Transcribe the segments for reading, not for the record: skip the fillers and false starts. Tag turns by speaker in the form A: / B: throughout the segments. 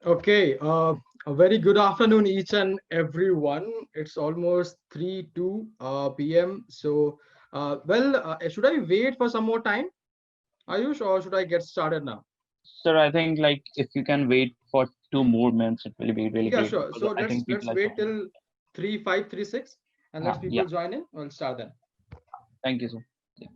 A: Okay, a very good afternoon, each and everyone. It's almost 3 p.m. So, should I wait for some more time, Ayush, or should I get started now?
B: Sir, I think like if you can wait for 2 more minutes, it will be really
A: Yeah,
B: great
A: sure.
B: because
A: So
B: I
A: let's
B: think people
A: let's
B: are
A: wait
B: joining.
A: till 3:05:36, and let's
B: Yeah,
A: people join in. We'll start then.
B: thank you, sir. Yeah.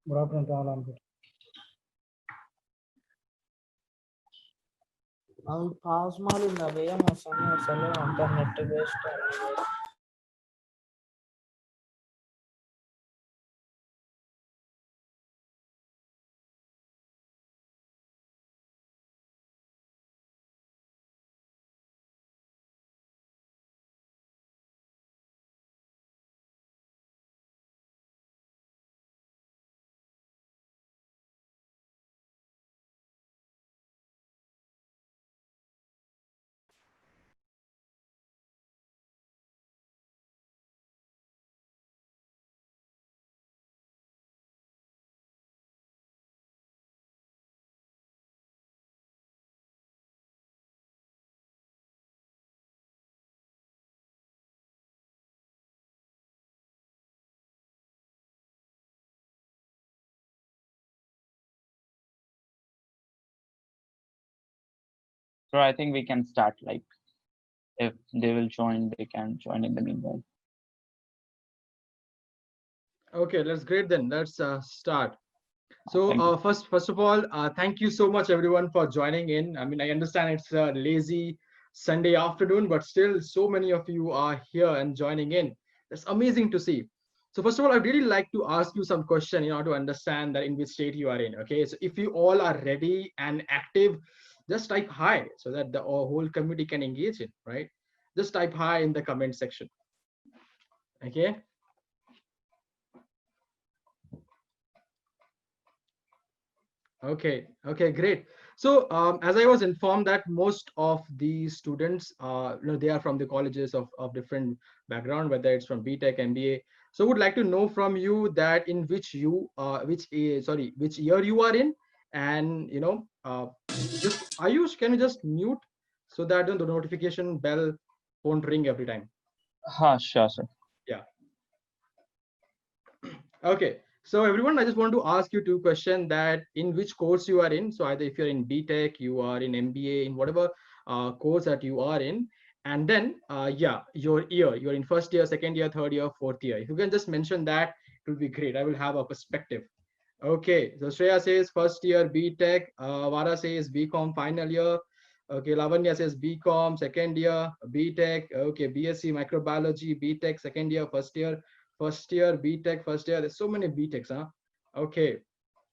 C: Good afternoon to all. I'm good. ಅವ್ನು pass ಮಾಡಿಲ್ಲ ಬೇಗ ಸಮಯ ಸಲ ಅಂತ net waste
B: So I think we can start. Like if they will join, they can join in the meanwhile.
A: Okay, let's great then. Let's start. So
B: Thank you.
A: first of all, thank you so much everyone for joining in. I mean, I understand it's a lazy Sunday afternoon, but still so many of you are here and joining in. That's amazing to see. So first of all, I'd really like to ask you some question in order to understand that in which state you are in. Okay, so if you all are ready and active, just type hi so that the whole community can engage in, right? Just type hi in the comment section. Okay. Okay, great. So, as I was informed that most of the students, they are from the colleges of different background, whether it's from BTech, MBA. So, would like to know from you that in which which year you are in, and just Ayush, can you just mute so that the notification bell won't ring every time?
B: Sure, sir.
A: Yeah. Okay. So everyone, I just want to ask you two questions that in which course you are in. So either if you're in BTech, you are in MBA, in whatever course that you are in, and then yeah, your year, you're in first year, second year, third year, fourth year. If you can just mention that, it will be great. I will have a perspective. Okay. So Shreya says first year BTech, Vara says BCom final year. Okay, Lavanya says BCom second year, BTech. Okay, BSc microbiology, BTech second year, first year, BTech first year. There's so many BTechs, huh? Okay,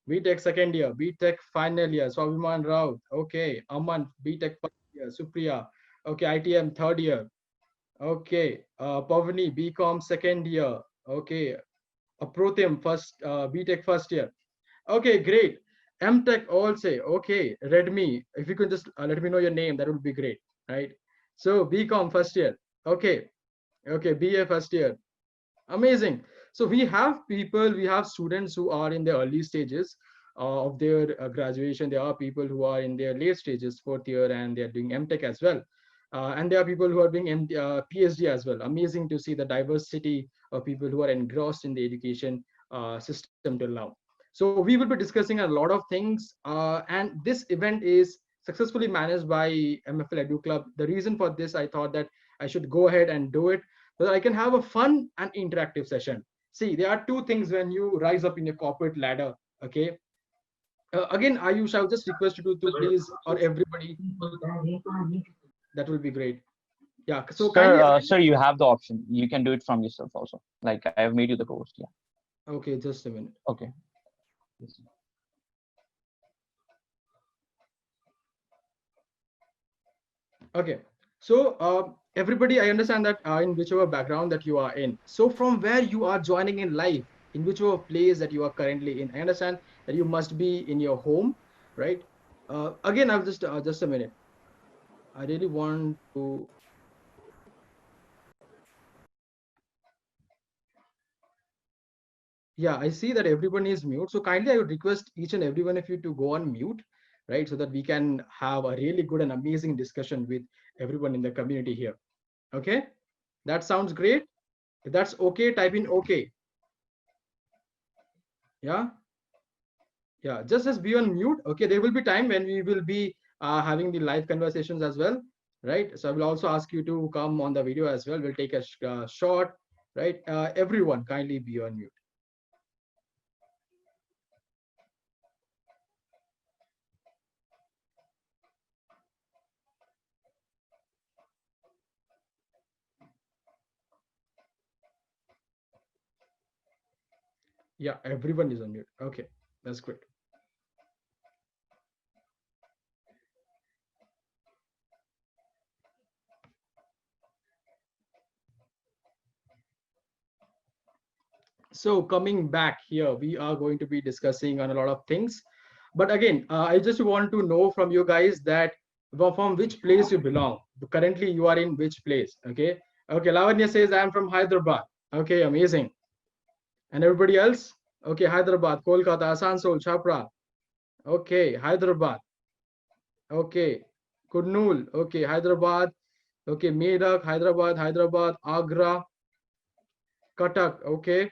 A: BTech second year, BTech final year. Swabiman Rao. Okay, Aman, BTech first year, Supriya. Okay, ITM third year. Okay. Pavani, BCom second year. Okay. Pritam, first BTech first year. Okay, great. MTech also. Okay. Redmi. If you could just let me know your name, that would be great. Right. So BCom first year. Okay. Okay. BA first year. Amazing. So we have people, we have students who are in the early stages of their graduation. There are people who are in their late stages, fourth year, and they are doing MTech as well. And there are people who are doing PhD as well. Amazing to see the diversity of people who are engrossed in the education system till now. So we will be discussing a lot of things, and this event is successfully managed by Mfl Educlub. The reason for this, I thought that I should go ahead and do it so that I can have a fun and interactive session. See, there are two things when you rise up in your corporate ladder. Okay. Again, Ayush, I would just request you to please, or everybody, that will be great. Yeah. So kindly.
B: Sir, you have the option. You can do it from yourself also. Like I have made you the host. Yeah.
A: Okay, just a minute.
B: Okay.
A: Okay. So everybody, I understand that in whichever background that you are in. So from where you are joining in life, in whichever place that you are currently in, I understand that you must be in your home, right? Again, I'll just a minute. I really want to. Yeah, I see that everyone is mute. So kindly, I would request each and every one of you to go on mute, right? So that we can have a really good and amazing discussion with everyone in the community here. Okay, that sounds great. If that's okay, type in okay. Yeah, yeah, just be on mute. Okay, there will be time when we will be having the live conversations as well, right? So I will also ask you to come on the video as well. We'll take a short, right? Everyone, kindly be on mute. Yeah, everyone is on mute. Okay, that's great. So coming back here, we are going to be discussing on a lot of things. But again, I just want to know from you guys that from which place you belong. Currently, you are in which place? Okay. Okay. Lavanya says I am from Hyderabad. Okay, amazing. And everybody else? Okay, Hyderabad, Kolkata, Asansol, Chapra. Okay, Hyderabad. Okay, Kurnool. Okay, Hyderabad. Okay, Medak, Hyderabad, Hyderabad, Agra, Cuttack. Okay.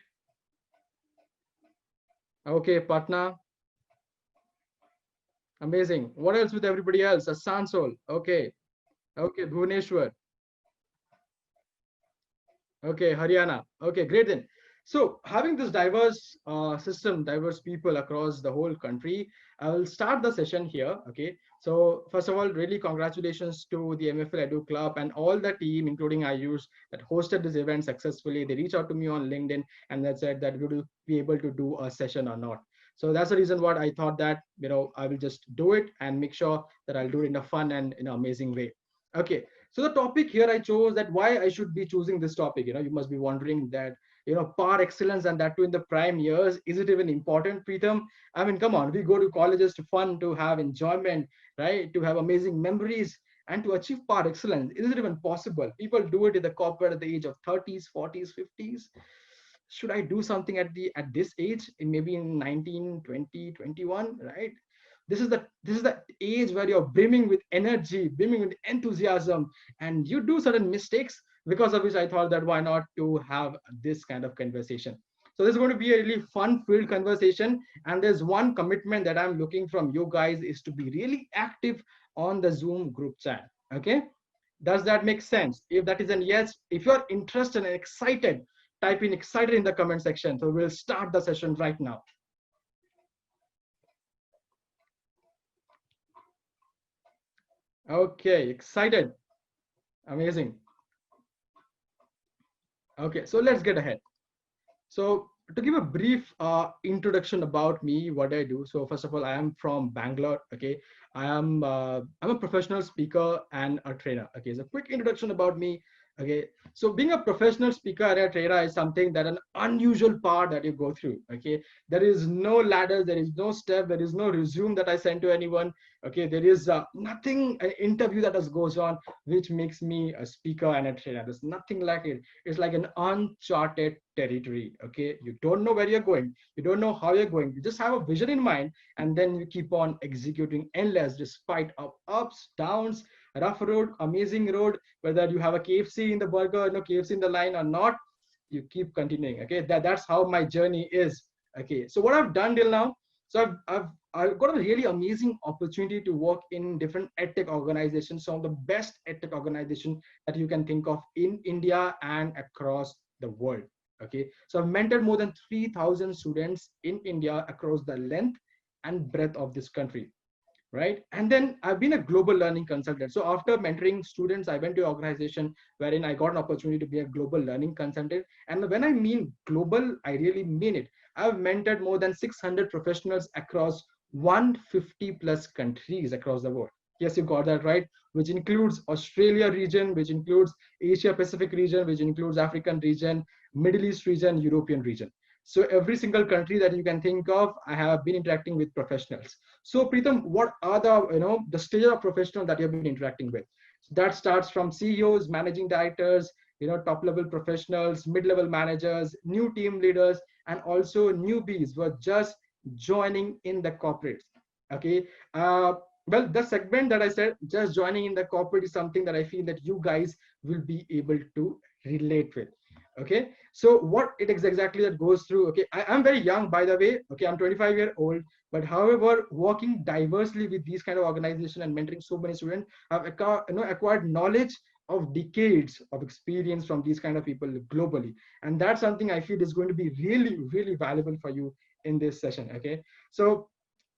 A: Okay, Patna. Amazing. What else with everybody else? Asansol. Okay. Okay. Bhubaneswar. Okay. Haryana. Okay. Great then. So having this diverse system, diverse people across the whole country, I will start the session here. Okay. So first of all, really congratulations to the Mfl Educlub and all the team, including Ayush, that hosted this event successfully. They reached out to me on LinkedIn and they said that we will be able to do a session or not. So that's the reason what I thought that, I will just do it and make sure that I'll do it in a fun and in an amazing way. Okay. So the topic here I chose, that why I should be choosing this topic. You must be wondering that, par excellence, and that too in the prime years, is it even important, Pritam? I mean, come on, we go to colleges to fun, to have enjoyment, right? To have amazing memories and to achieve par excellence. Is it even possible? People do it in the corporate at the age of 30s, 40s, 50s. Should I do something at this age, in maybe in 19, 20, 21, right? This is the age where you're brimming with energy, brimming with enthusiasm, and you do certain mistakes, because of which I thought that why not to have this kind of conversation. So this is going to be a really fun filled conversation, and there's one commitment that I'm looking from you guys, is to be really active on the Zoom group chat. Okay, does that make sense? If that is an yes, if you're interested and excited, type in excited in the comment section. So we'll start the session right now. Okay, excited. Amazing. Okay, so let's get ahead. So to give a brief introduction about me, what I do. So first of all, I am from Bangalore. Okay, I'm a professional speaker and a trainer. Okay, so quick introduction about me. Okay, so being a professional speaker and a trader is something that an unusual part that you go through. Okay, there is no ladder, there is no step, there is no resume that I send to anyone. Okay, there is nothing, an interview that has goes on which makes me a speaker and a trainer. There's nothing like it. It's like an uncharted territory. Okay, you don't know where you're going, you don't know how you're going, you just have a vision in mind, and then you keep on executing endless despite of ups, downs, rough road, amazing road, whether you have a KFC in the burger, no KFC in the line or not, you keep continuing. Okay, that's how my journey is. Okay, so what I've done till now, so I've got a really amazing opportunity to work in different edtech organizations, some of the best edtech organizations that you can think of in India and across the world. Okay, so I've mentored more than 3,000 students in India across the length and breadth of this country, right? And then I've been a global learning consultant. So after mentoring students, I went to an organization wherein I got an opportunity to be a global learning consultant. And when I mean global, I really mean it. I've mentored more than 600 professionals across 150 plus countries across the world. Yes, you got that right, which includes Australia region, which includes Asia Pacific region, which includes African region, Middle East region, European region. So every single country that you can think of, I have been interacting with professionals. So Pritam, what are the the stage of professional that you've been interacting with? That starts from CEOs, managing directors, top level professionals, mid level managers, new team leaders, and also newbies who are just joining in the corporates. Okay. Well, the segment that I said, just joining in the corporate, is something that I feel that you guys will be able to relate with. Okay, so what it is exactly that goes through. Okay, I'm very young, by the way. Okay, I'm 25-year old, but however, working diversely with these kind of organization and mentoring so many students, I've acquired knowledge of decades of experience from these kind of people globally, and that's something I feel is going to be really, really valuable for you in this session. Okay, so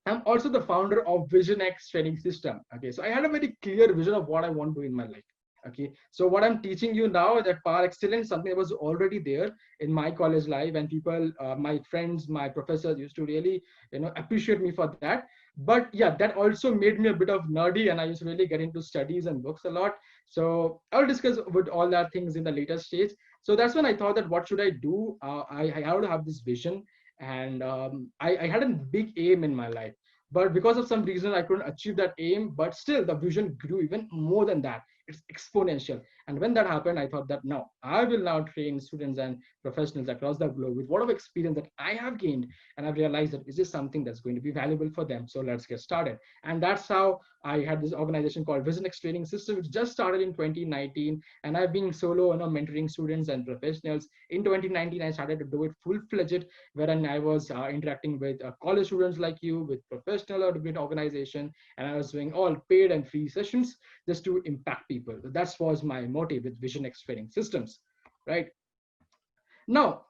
A: I'm also the founder of Vision X training system. Okay, so I had a very clear vision of what I want to do in my life. Okay, so what I'm teaching you now is that par excellence, something that was already there in my college life, and people, my friends, my professors used to really, appreciate me for that. But yeah, that also made me a bit of nerdy, and I used to really get into studies and books a lot. So I'll discuss with all that things in the later stage. So that's when I thought that what should I do? I have to have this vision, and I had a big aim in my life, but because of some reason I couldn't achieve that aim. But still the vision grew even more than that. It's exponential. And when that happened, I thought that no, I will now train students and professionals across the globe with whatever experience that I have gained, and I've realized that is this something that's going to be valuable for them. So let's get started. And that's how I had this organization called Vision X Training System, which just started in 2019, and I've been solo, mentoring students and professionals. In 2019, I started to do it full-fledged, wherein I was interacting with college students like you, with professional or different organization, and I was doing all paid and free sessions just to impact people. That was my motive with Vision X Training Systems, right? Now,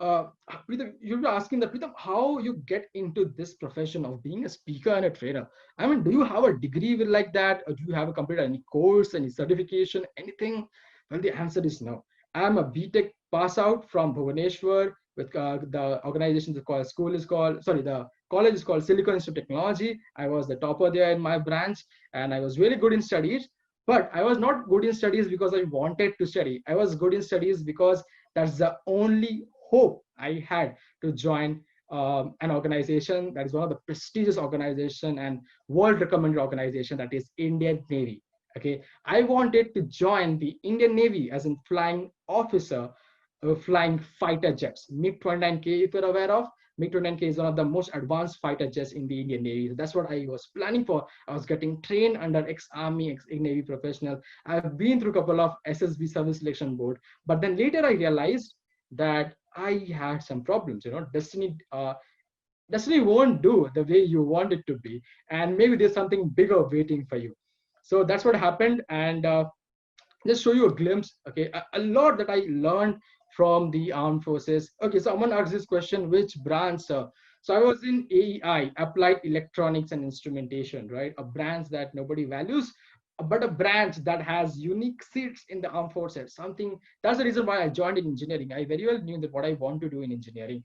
A: Pritam, you're asking that, Pritam, how you get into this profession of being a speaker and a trainer. I mean, do you have a degree with like that? Or do you have a completed any course, any certification, anything? Well, the answer is no. I'm a BTech pass out from Bhubaneswar with the organization, the college is called Silicon Institute of Technology. I was the topper there in my branch, and I was really good in studies. But I was not good in studies because I wanted to study. I was good in studies because that's the only hope I had to join an organization that is one of the prestigious organization and world recommended organization, that is Indian Navy. Okay, I wanted to join the Indian Navy as a flying officer, flying fighter jets, MiG-29K, if you're aware of. MiG-29K is one of the most advanced fighter jets in the Indian Navy. That's what I was planning for. I was getting trained under ex-Army, ex-Navy professional. I've been through a couple of SSB service selection board, but then later I realized that I had some problems. Destiny won't do the way you want it to be, and maybe there's something bigger waiting for you. So that's what happened, and just show you a glimpse. Okay, a lot that I learned from the armed forces. Okay, so someone asked this question, which branch, sir? So I was in AEI, Applied Electronics and Instrumentation, right? A branch that nobody values, but a branch that has unique seats in the armed forces. Something that's the reason why I joined in engineering. I very well knew that what I want to do in engineering,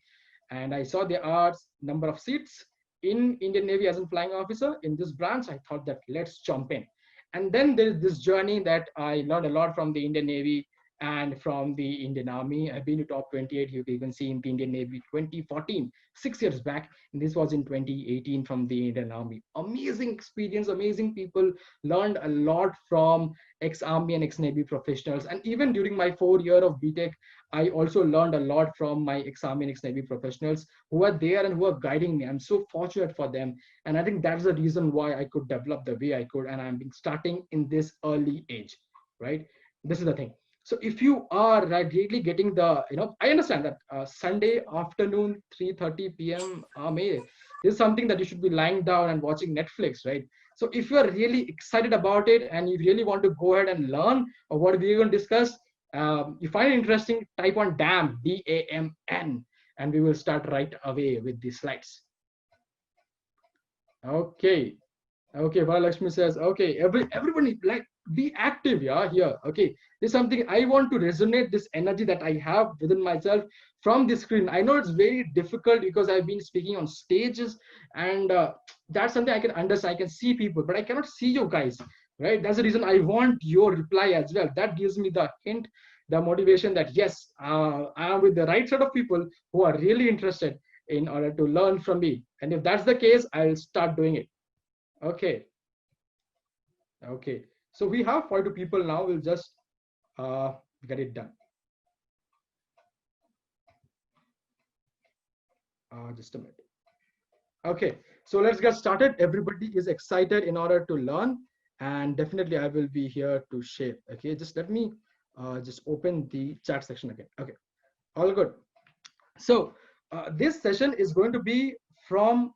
A: and I saw there are number of seats in Indian Navy as a flying officer in this branch. I thought that let's jump in. And then there's this journey that I learned a lot from the Indian Navy. and from the Indian Army. I've been to top 28. You can even see in the Indian Navy 2014, 6 years back. And this was in 2018 from the Indian Army. Amazing experience, amazing people. Learned a lot from ex-Army and ex-Navy professionals. And even during my 4 year of BTech, I also learned a lot from my ex-Army and ex-Navy professionals who are there and who are guiding me. I'm so fortunate for them. And I think that's the reason why I could develop the way I could. And I'm starting in this early age, right? This is the thing. So if you are really getting the, I understand that Sunday afternoon, 3:30 p.m. This is something that you should be lying down and watching Netflix, right? So if you are really excited about it and you really want to go ahead and learn what we're going to discuss, you find it interesting, type on DAMN, DAMN, and we will start right away with the slides. Okay. Okay, Varalakshmi says, okay, everybody like be active, yeah, here. Okay, this is something I want to resonate this energy that I have within myself from the screen. I know it's very difficult because I've been speaking on stages, and that's something I can understand. I can see people, but I cannot see you guys, right? That's the reason I want your reply as well. That gives me the hint, the motivation that yes, I am with the right set of people who are really interested in order to learn from me. And if that's the case, I'll start doing it. Okay. Okay. So we have 42 people now. We'll just get it done. Just a minute. Okay. So let's get started. Everybody is excited in order to learn, and definitely I will be here to share. Okay. Just let me just open the chat section again. Okay. All good. So this session is going to be from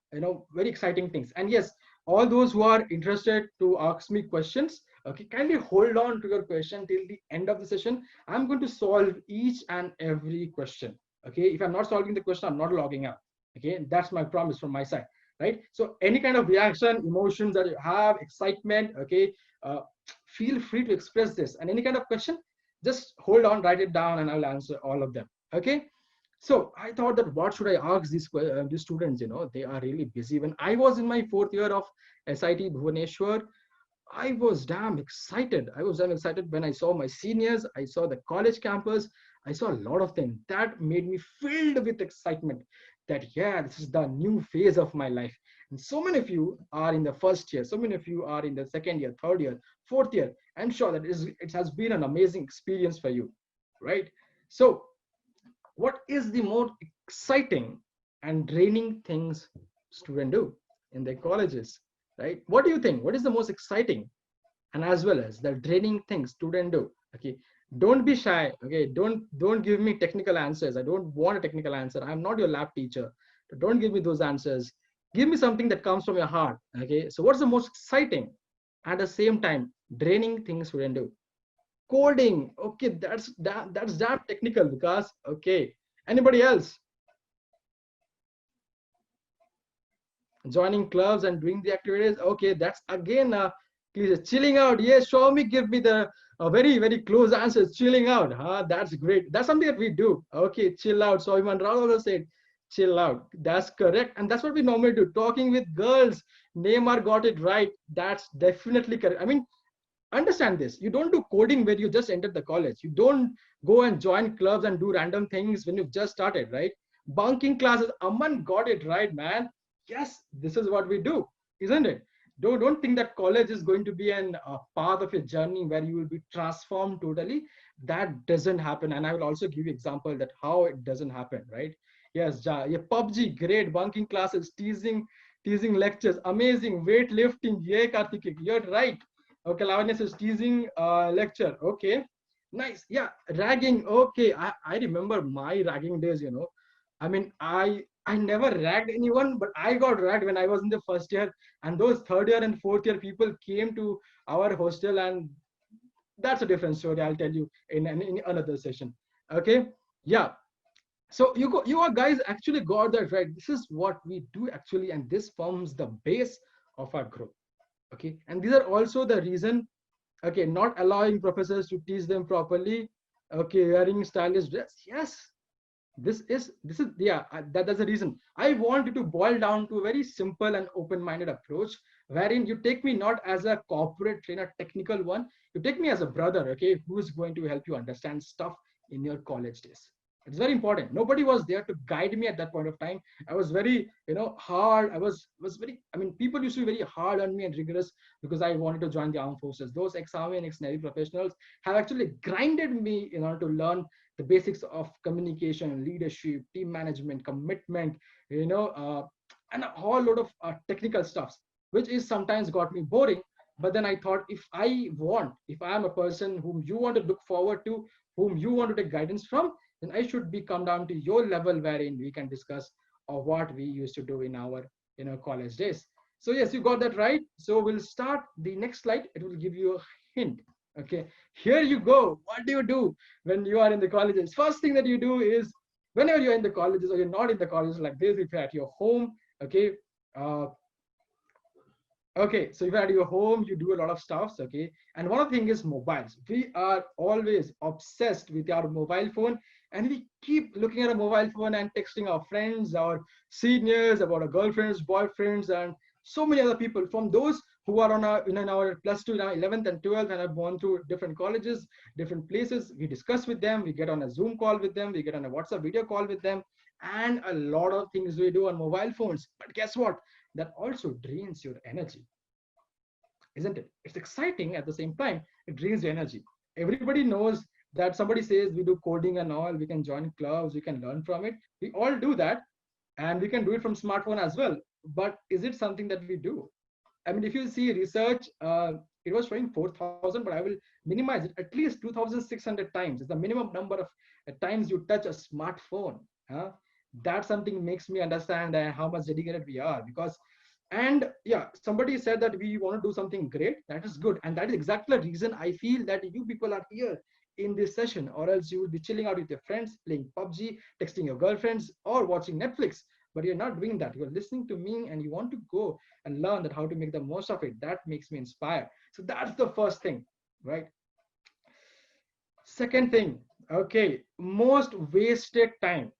A: very exciting things. And yes, all those who are interested to ask me questions, okay, kindly hold on to your question till the end of the session. I'm going to solve each and every question. Okay, if I'm not solving the question, I'm not logging out. Okay, that's my promise from my side, right? So any kind of reaction, emotions that you have, excitement, okay, feel free to express this. And any kind of question, just hold on, write it down, and I'll answer all of them. Okay. So I thought that what should I ask these students? They are really busy. When I was in my 4th year of SIT Bhubaneswar, I was damn excited. I was damn excited when I saw my seniors. I saw the college campus. I saw a lot of things that made me filled with excitement. That yeah, this is the new phase of my life. And so many of you are in the 1st year. So many of you are in the 2nd year, 3rd year, 4th year. I'm sure that it has been an amazing experience for you, right? So what is the more exciting and draining things students do in their colleges, right? What do you think? What is the most exciting and as well as the draining things students do? Okay, don't be shy. Okay, don't give me technical answers. I don't want a technical answer. I'm not your lab teacher. Don't give me those answers. Give me something that comes from your heart. Okay, so what's the most exciting at the same time draining things students do? Coding. Okay, that's that technical because okay. Anybody else? Joining clubs and doing the activities. Okay, that's again chilling out. Yes, show me, give me the very, very close answers. Chilling out. That's great. That's something that we do. Okay, chill out. So Iman Rao also said, chill out. That's correct. And that's what we normally do. Talking with girls. Neymar got it right. That's definitely correct. I mean, understand this. You don't do coding when you just entered the college. You don't go and join clubs and do random things when you've just started, right? Bunking classes. Aman got it right, man. Yes, this is what we do, isn't it? Don't think that college is going to be an path of your journey where you will be transformed totally. That doesn't happen. And I will also give you example that how it doesn't happen, right? Yes, yeah, PUBG, great. Bunking classes, teasing lectures, amazing. Weightlifting, yeah, Karthik, you're right. Okay, Lavanya says teasing lecture. Okay, nice. Yeah, ragging. Okay, I remember my ragging days. I mean, I never ragged anyone, but I got ragged when I was in the 1st year, and those 3rd year and 4th year people came to our hostel, and that's a different story. I'll tell you in another session. Okay, yeah. So you are guys actually got that right. This is what we do actually, and this forms the base of our growth. Okay, and these are also the reason, okay, not allowing professors to teach them properly, okay, wearing stylish dress. Yes, this is yeah, that's the reason I want you to boil down to a very simple and open-minded approach, wherein you take me not as a corporate trainer technical one, You take me as a brother, okay, who is going to help you understand stuff in your college days. It's very important. Nobody was there to guide me at that point of time. I was very, hard. I was very, I mean, people used to be very hard on me and rigorous because I wanted to join the armed forces. Those ex-army and ex-navy professionals have actually grinded me in order to learn the basics of communication, leadership, team management, commitment, and a whole lot of technical stuffs, which is sometimes got me boring. But then I thought, if I am a person whom you want to look forward to, whom you want to take guidance from, then I should be come down to your level wherein we can discuss of what we used to do in our college days. So yes, you got that right. So we'll start the next slide. It will give you a hint. Okay, here you go. What do you do when you are in the colleges? First thing that you do is whenever you're in the colleges or you're not in the colleges like this, if you're at your home, okay. Okay, so if you're at your home, you do a lot of stuffs, okay? And one thing is mobiles. We are always obsessed with our mobile phone, and we keep looking at a mobile phone and texting our friends, our seniors, about our girlfriends, boyfriends, and so many other people. From those who are on our, in our plus two, now 11th and 12th, and have gone through different colleges, different places, we discuss with them, we get on a Zoom call with them, we get on a WhatsApp video call with them, and a lot of things we do on mobile phones. But guess what? That also drains your energy, isn't it? It's exciting at the same time, it drains your energy. Everybody knows that somebody says we do coding and all, we can join clubs, we can learn from it. We all do that, and we can do it from smartphone as well. But is it something that we do? I mean, if you see research, it was showing 4,000, but I will minimize it. At least 2,600 times is the minimum number of times you touch a smartphone. That something makes me understand how much dedicated we are. Because, and yeah, somebody said that we want to do something great. That is good, and that is exactly the reason I feel that you people are here in this session, or else you will be chilling out with your friends, playing PUBG, texting your girlfriends, or watching Netflix. But you're not doing that. You're listening to me, and you want to go and learn that how to make the most of it. That makes me inspired. So that's the first thing, right? Second thing, okay, most wasted time.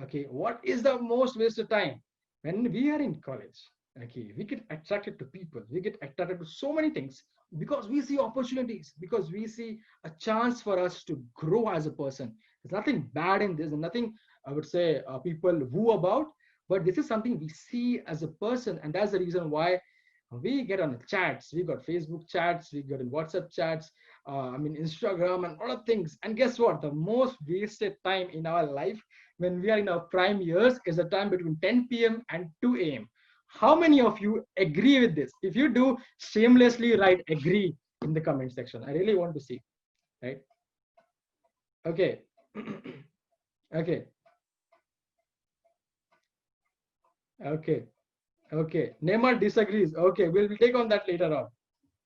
A: Okay, what is the most wasted time? When we are in college, okay, we get attracted to people, we get attracted to so many things because we see opportunities, because we see a chance for us to grow as a person. There's nothing bad in this, and nothing I would say people woo about, but this is something we see as a person, and that's the reason why we get on the chats. We got Facebook chats, we got in WhatsApp chats, Instagram, and a lot of things. And guess what? The most wasted time in our life when we are in our prime years is the time between 10 p.m. and 2 a.m. How many of you agree with this? If you do, shamelessly write agree in the comment section. I really want to see, right? Okay. Okay. Okay. Okay. Neymar disagrees. Okay, we'll take on that later on.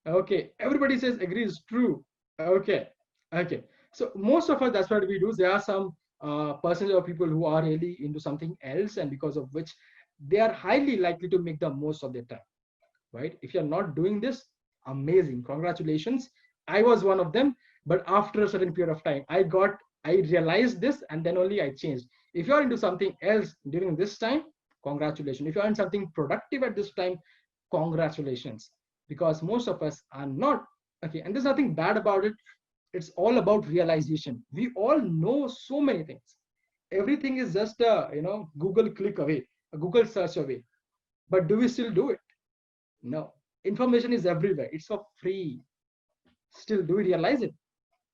A: Okay. Everybody says agrees. True. Okay. Okay. So most of us, that's what we do. There are some percentage of people who are really into something else, and because of which they are highly likely to make the most of their time, right? If you're not doing this, amazing, congratulations. I was one of them, but after a certain period of time, I realized this, and then only I changed. If you're into something else during this time, congratulations. If you're in something productive at this time, congratulations, because most of us are not. Okay, and there's nothing bad about it. It's all about realization. We all know so many things. Everything is just a Google click away, a Google search away. But do we still do it? No. Information is everywhere. It's for free. Still, do we realize it?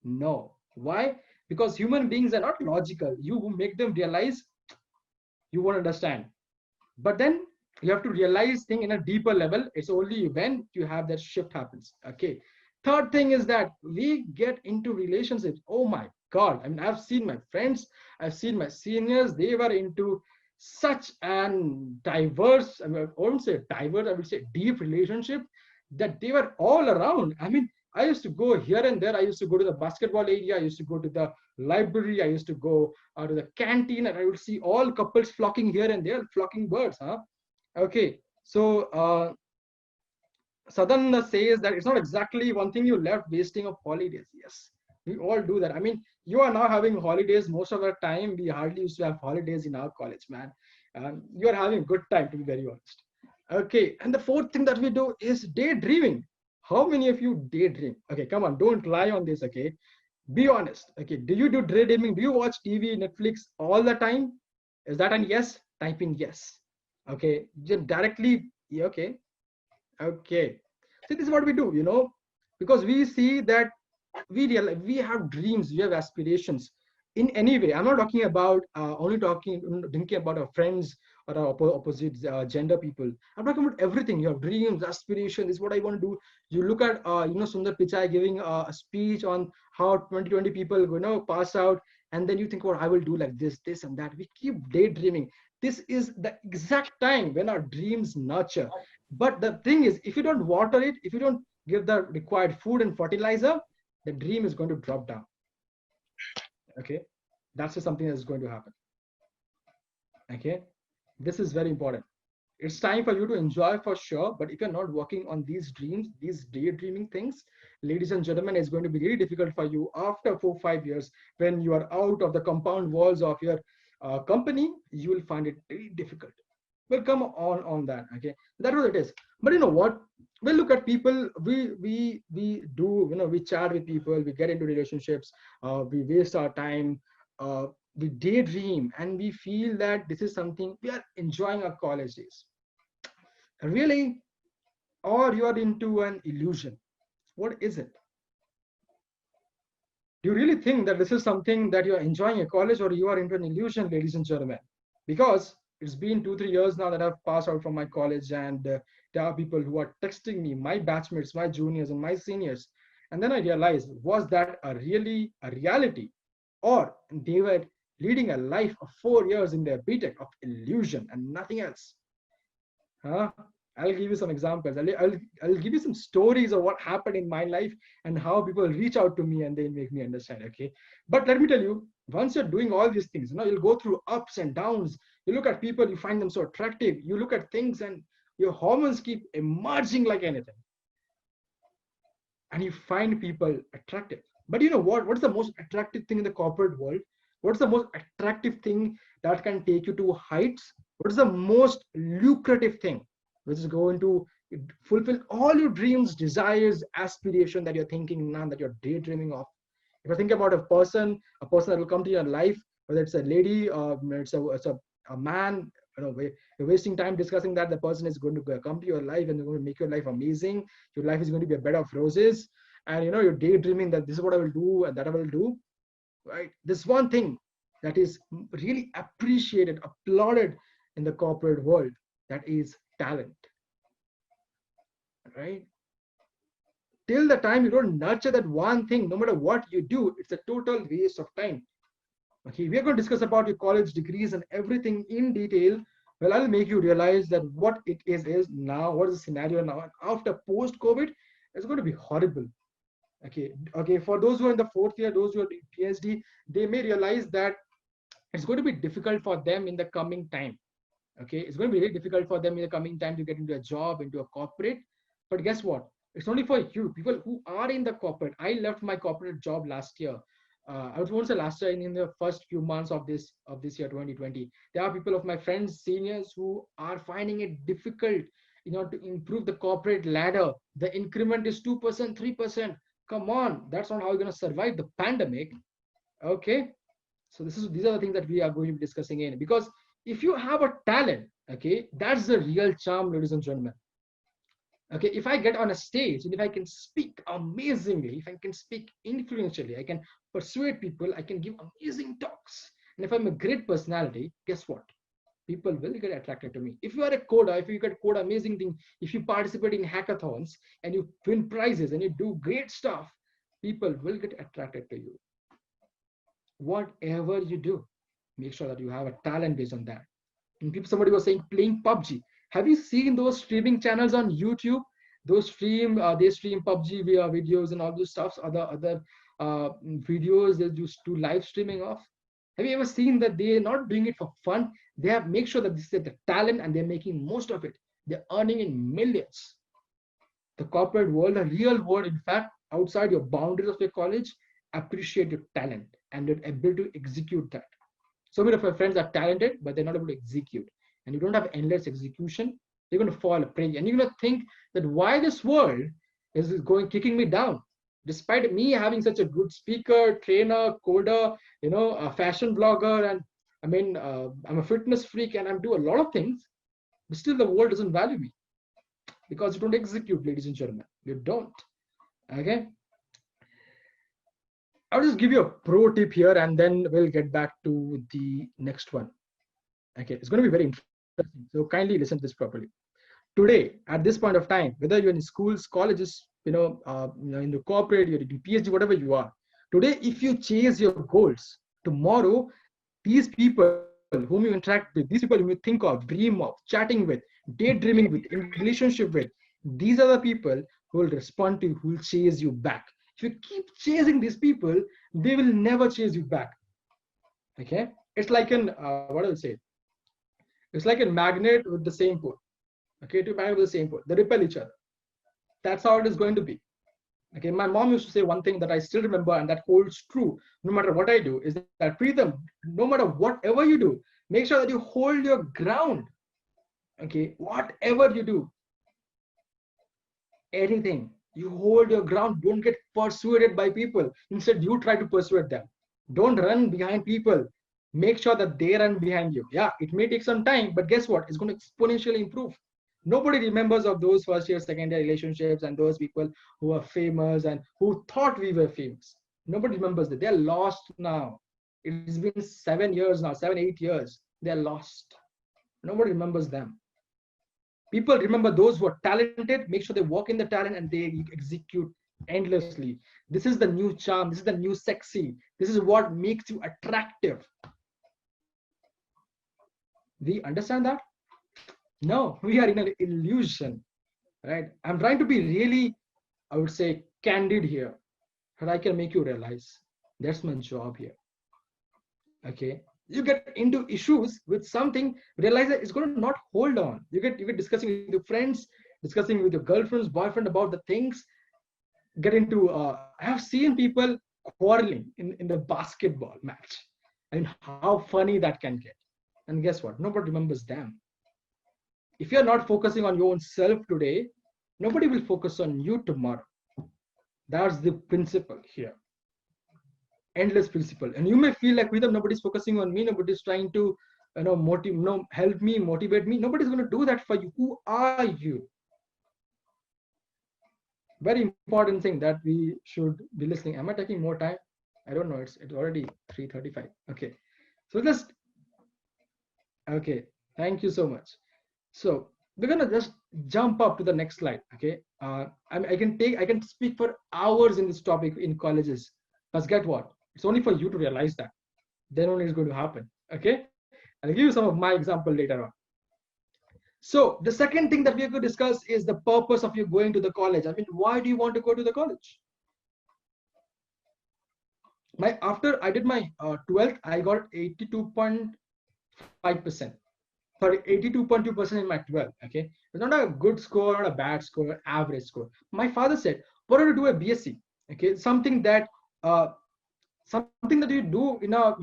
A: No. Why? Because human beings are not logical. You make them realize, you won't understand. But then you have to realize things in a deeper level. It's only when you have that shift happens. Okay. Third thing is that we get into relationships. Oh my God. I mean, I've seen my friends, I've seen my seniors, they were into such an diverse, I won't say diverse, I would say deep relationship, that they were all around. I mean, I used to go here and there. I used to go to the basketball area. I used to go to the library. I used to go to the canteen, and I would see all couples flocking here and there, flocking birds. Okay. So Southern says that it's not exactly one thing you left wasting of holidays. Yes, we all do that. I mean, you are now having holidays most of the time. We hardly used to have holidays in our college, man. You are having a good time, to be very honest. Okay, and the fourth thing that we do is daydreaming. How many of you daydream? Okay, come on, don't lie on this. Okay, be honest. Okay, do you do daydreaming? Do you watch TV, Netflix all the time? Is that an yes? Type in yes. Okay, just directly. Yeah, okay, okay. See, this is what we do, because we see that we realize we have dreams, we have aspirations in any way. I'm not talking about only thinking about our friends or our opposite gender people. I'm talking about everything. You have dreams, aspirations. This is what I want to do. You look at Sundar Pichai giving a speech on how 2020 people pass out, and then you think, well, I will do like this and that. We keep daydreaming. This is the exact time when our dreams nurture. But the thing is, if you don't water it, if you don't give the required food and fertilizer, the dream is going to drop down. Okay, that's just something that's going to happen. Okay, this is very important. It's time for you to enjoy for sure, but if you're not working on these dreams, these daydreaming things, ladies and gentlemen, it's going to be really difficult for you after 4 5 years when you are out of the compound walls of your company. You will find it very difficult. We'll come on that. Okay, that's what it is. But you know what, we'll look at people. We do, we chat with people, we get into relationships, we waste our time, we daydream, and we feel that this is something we are enjoying our college days, really, or you are into an illusion. What is it? Do you really think that this is something that you're enjoying at college, or you are into an illusion, ladies and gentlemen? Because it's been 2 3 years now that I've passed out from my college, and there are people who are texting me, my batchmates, my juniors and my seniors, and then I realized, was that a reality, or they were leading a life of 4 years in their BTech of illusion and nothing else? Huh? I'll give you some examples. I'll give you some stories of what happened in my life and how people reach out to me and they make me understand. Okay. But let me tell you, once you're doing all these things, you'll go through ups and downs. You look at people, you find them so attractive. You look at things and your hormones keep emerging like anything. And you find people attractive. But you know what? What's the most attractive thing in the corporate world? What's the most attractive thing that can take you to heights? What's the most lucrative thing which is going to fulfill all your dreams, desires, aspiration that you're thinking now, that you're daydreaming of? If you think about a person that will come to your life, whether it's a lady, it's a man, you're wasting time discussing that. The person is going to come to your life and they're going to make your life amazing. Your life is going to be a bed of roses, and you're daydreaming that this is what I will do and that I will do. Right? This one thing that is really appreciated, applauded in the corporate world, that is talent. Right? Till the time you don't nurture that one thing, no matter what you do, it's a total waste of time. Okay, we are going to discuss about your college degrees and everything in detail. Well, I'll make you realize that what it is now, what is the scenario now, and after post-COVID, it's going to be horrible. Okay. For those who are in the fourth year, those who are doing PhD, they may realize that it's going to be difficult for them in the coming time. Okay, it's going to be really difficult for them in the coming time to get into a job, into a corporate. But guess what? It's only for you, people who are in the corporate. I left my corporate job last year. I was once last year in the first few months of this year 2020. There are people of my friends, seniors, who are finding it difficult, to improve the corporate ladder. The increment is 2%, 3%. Come on, that's not how you're going to survive the pandemic. Okay, so these are the things that we are going to be discussing in, because if you have a talent, okay, that's the real charm, ladies and gentlemen. Okay, if I get on a stage and if I can speak amazingly, if I can speak influentially, I can persuade people, I can give amazing talks, and if I'm a great personality, guess what? People will get attracted to me. If you are a coder, if you can code amazing thing, if you participate in hackathons and you win prizes and you do great stuff, people will get attracted to you. Whatever you do, make sure that you have a talent based on that. And somebody was saying playing PUBG. Have you seen those streaming channels on YouTube? They stream PUBG via videos and all those stuffs, other videos they just do live streaming of. Have you ever seen that they're not doing it for fun? They have make sure that this is the talent and they're making most of it. They're earning in millions. The corporate world, the real world, in fact, outside your boundaries of your college, appreciate your talent and your ability to execute that. So many of my friends are talented, but they're not able to execute. And you don't have endless execution, you're going to fall prey. And you're going to think that why this world is going kicking me down, despite me having such a good speaker, trainer, coder, a fashion blogger, and I'm a fitness freak and I'm do a lot of things, but still the world doesn't value me because you don't execute, ladies and gentlemen. You don't. Okay. I'll just give you a pro tip here and then we'll get back to the next one. Okay, it's going to be very interesting. So kindly listen to this properly. Today, at this point of time, whether you're in schools, colleges, in the corporate, you're in PhD, whatever you are, today, if you chase your goals, tomorrow, these people whom you interact with, these people whom you think of, dream of, chatting with, daydreaming with, in relationship with, these are the people who will respond to you, who will chase you back. If you keep chasing these people, they will never chase you back. Okay, it's like an what do I say? It's like a magnet with the same pole. Okay, two magnets with the same pole. They repel each other. That's how it is going to be. Okay, my mom used to say one thing that I still remember and that holds true no matter what I do, is that Pritam, no matter whatever you do, make sure that you hold your ground. Okay, whatever you do, anything, you hold your ground. Don't get persuaded by people. Instead, you try to persuade them. Don't run behind people. Make sure that they run behind you. Yeah, it may take some time, but guess what? It's going to exponentially improve. Nobody remembers of those first year, second year relationships and those people who are famous and who thought we were famous. Nobody remembers that. They're lost now. It's been 7 years now, 7, 8 years. They're lost. Nobody remembers them. People remember those who are talented, make sure they walk in the talent and they execute endlessly. This is the new charm. This is the new sexy. This is what makes you attractive. We understand that? No, we are in an illusion, right? I'm trying to be really, I would say, candid here, but I can make you realize that's my job here. Okay, you get into issues with something, realize that it's going to not hold on. You get discussing with your friends, discussing with your girlfriends, boyfriend about the things. Get into. I have seen people quarreling in the basketball match, and how funny that can get. And guess what? Nobody remembers them. If you're not focusing on your own self today, nobody will focus on you tomorrow. That's the principle here. Endless principle. And you may feel like, Pritam, nobody's focusing on me, nobody's trying to help me, motivate me. Nobody's going to do that for you. Who are you? Very important thing that we should be listening. Am I taking more time? I don't know. It's already 3:35. Okay. So okay. Thank you so much. So we're gonna just jump up to the next slide. Okay, I can speak for hours in this topic in colleges, but get what? It's only for you to realize that. Then only it's going to happen. Okay, I'll give you some of my example later on. So the second thing that we're going to discuss is the purpose of you going to the college. I mean, why do you want to go to the college? After I did my 12th, I got 82.5%. Sorry, 82.2% in my 12. Okay, it's not a good score, not a bad score, average score. My father said, "Why don't you do a BSc?" Okay, something that you do in our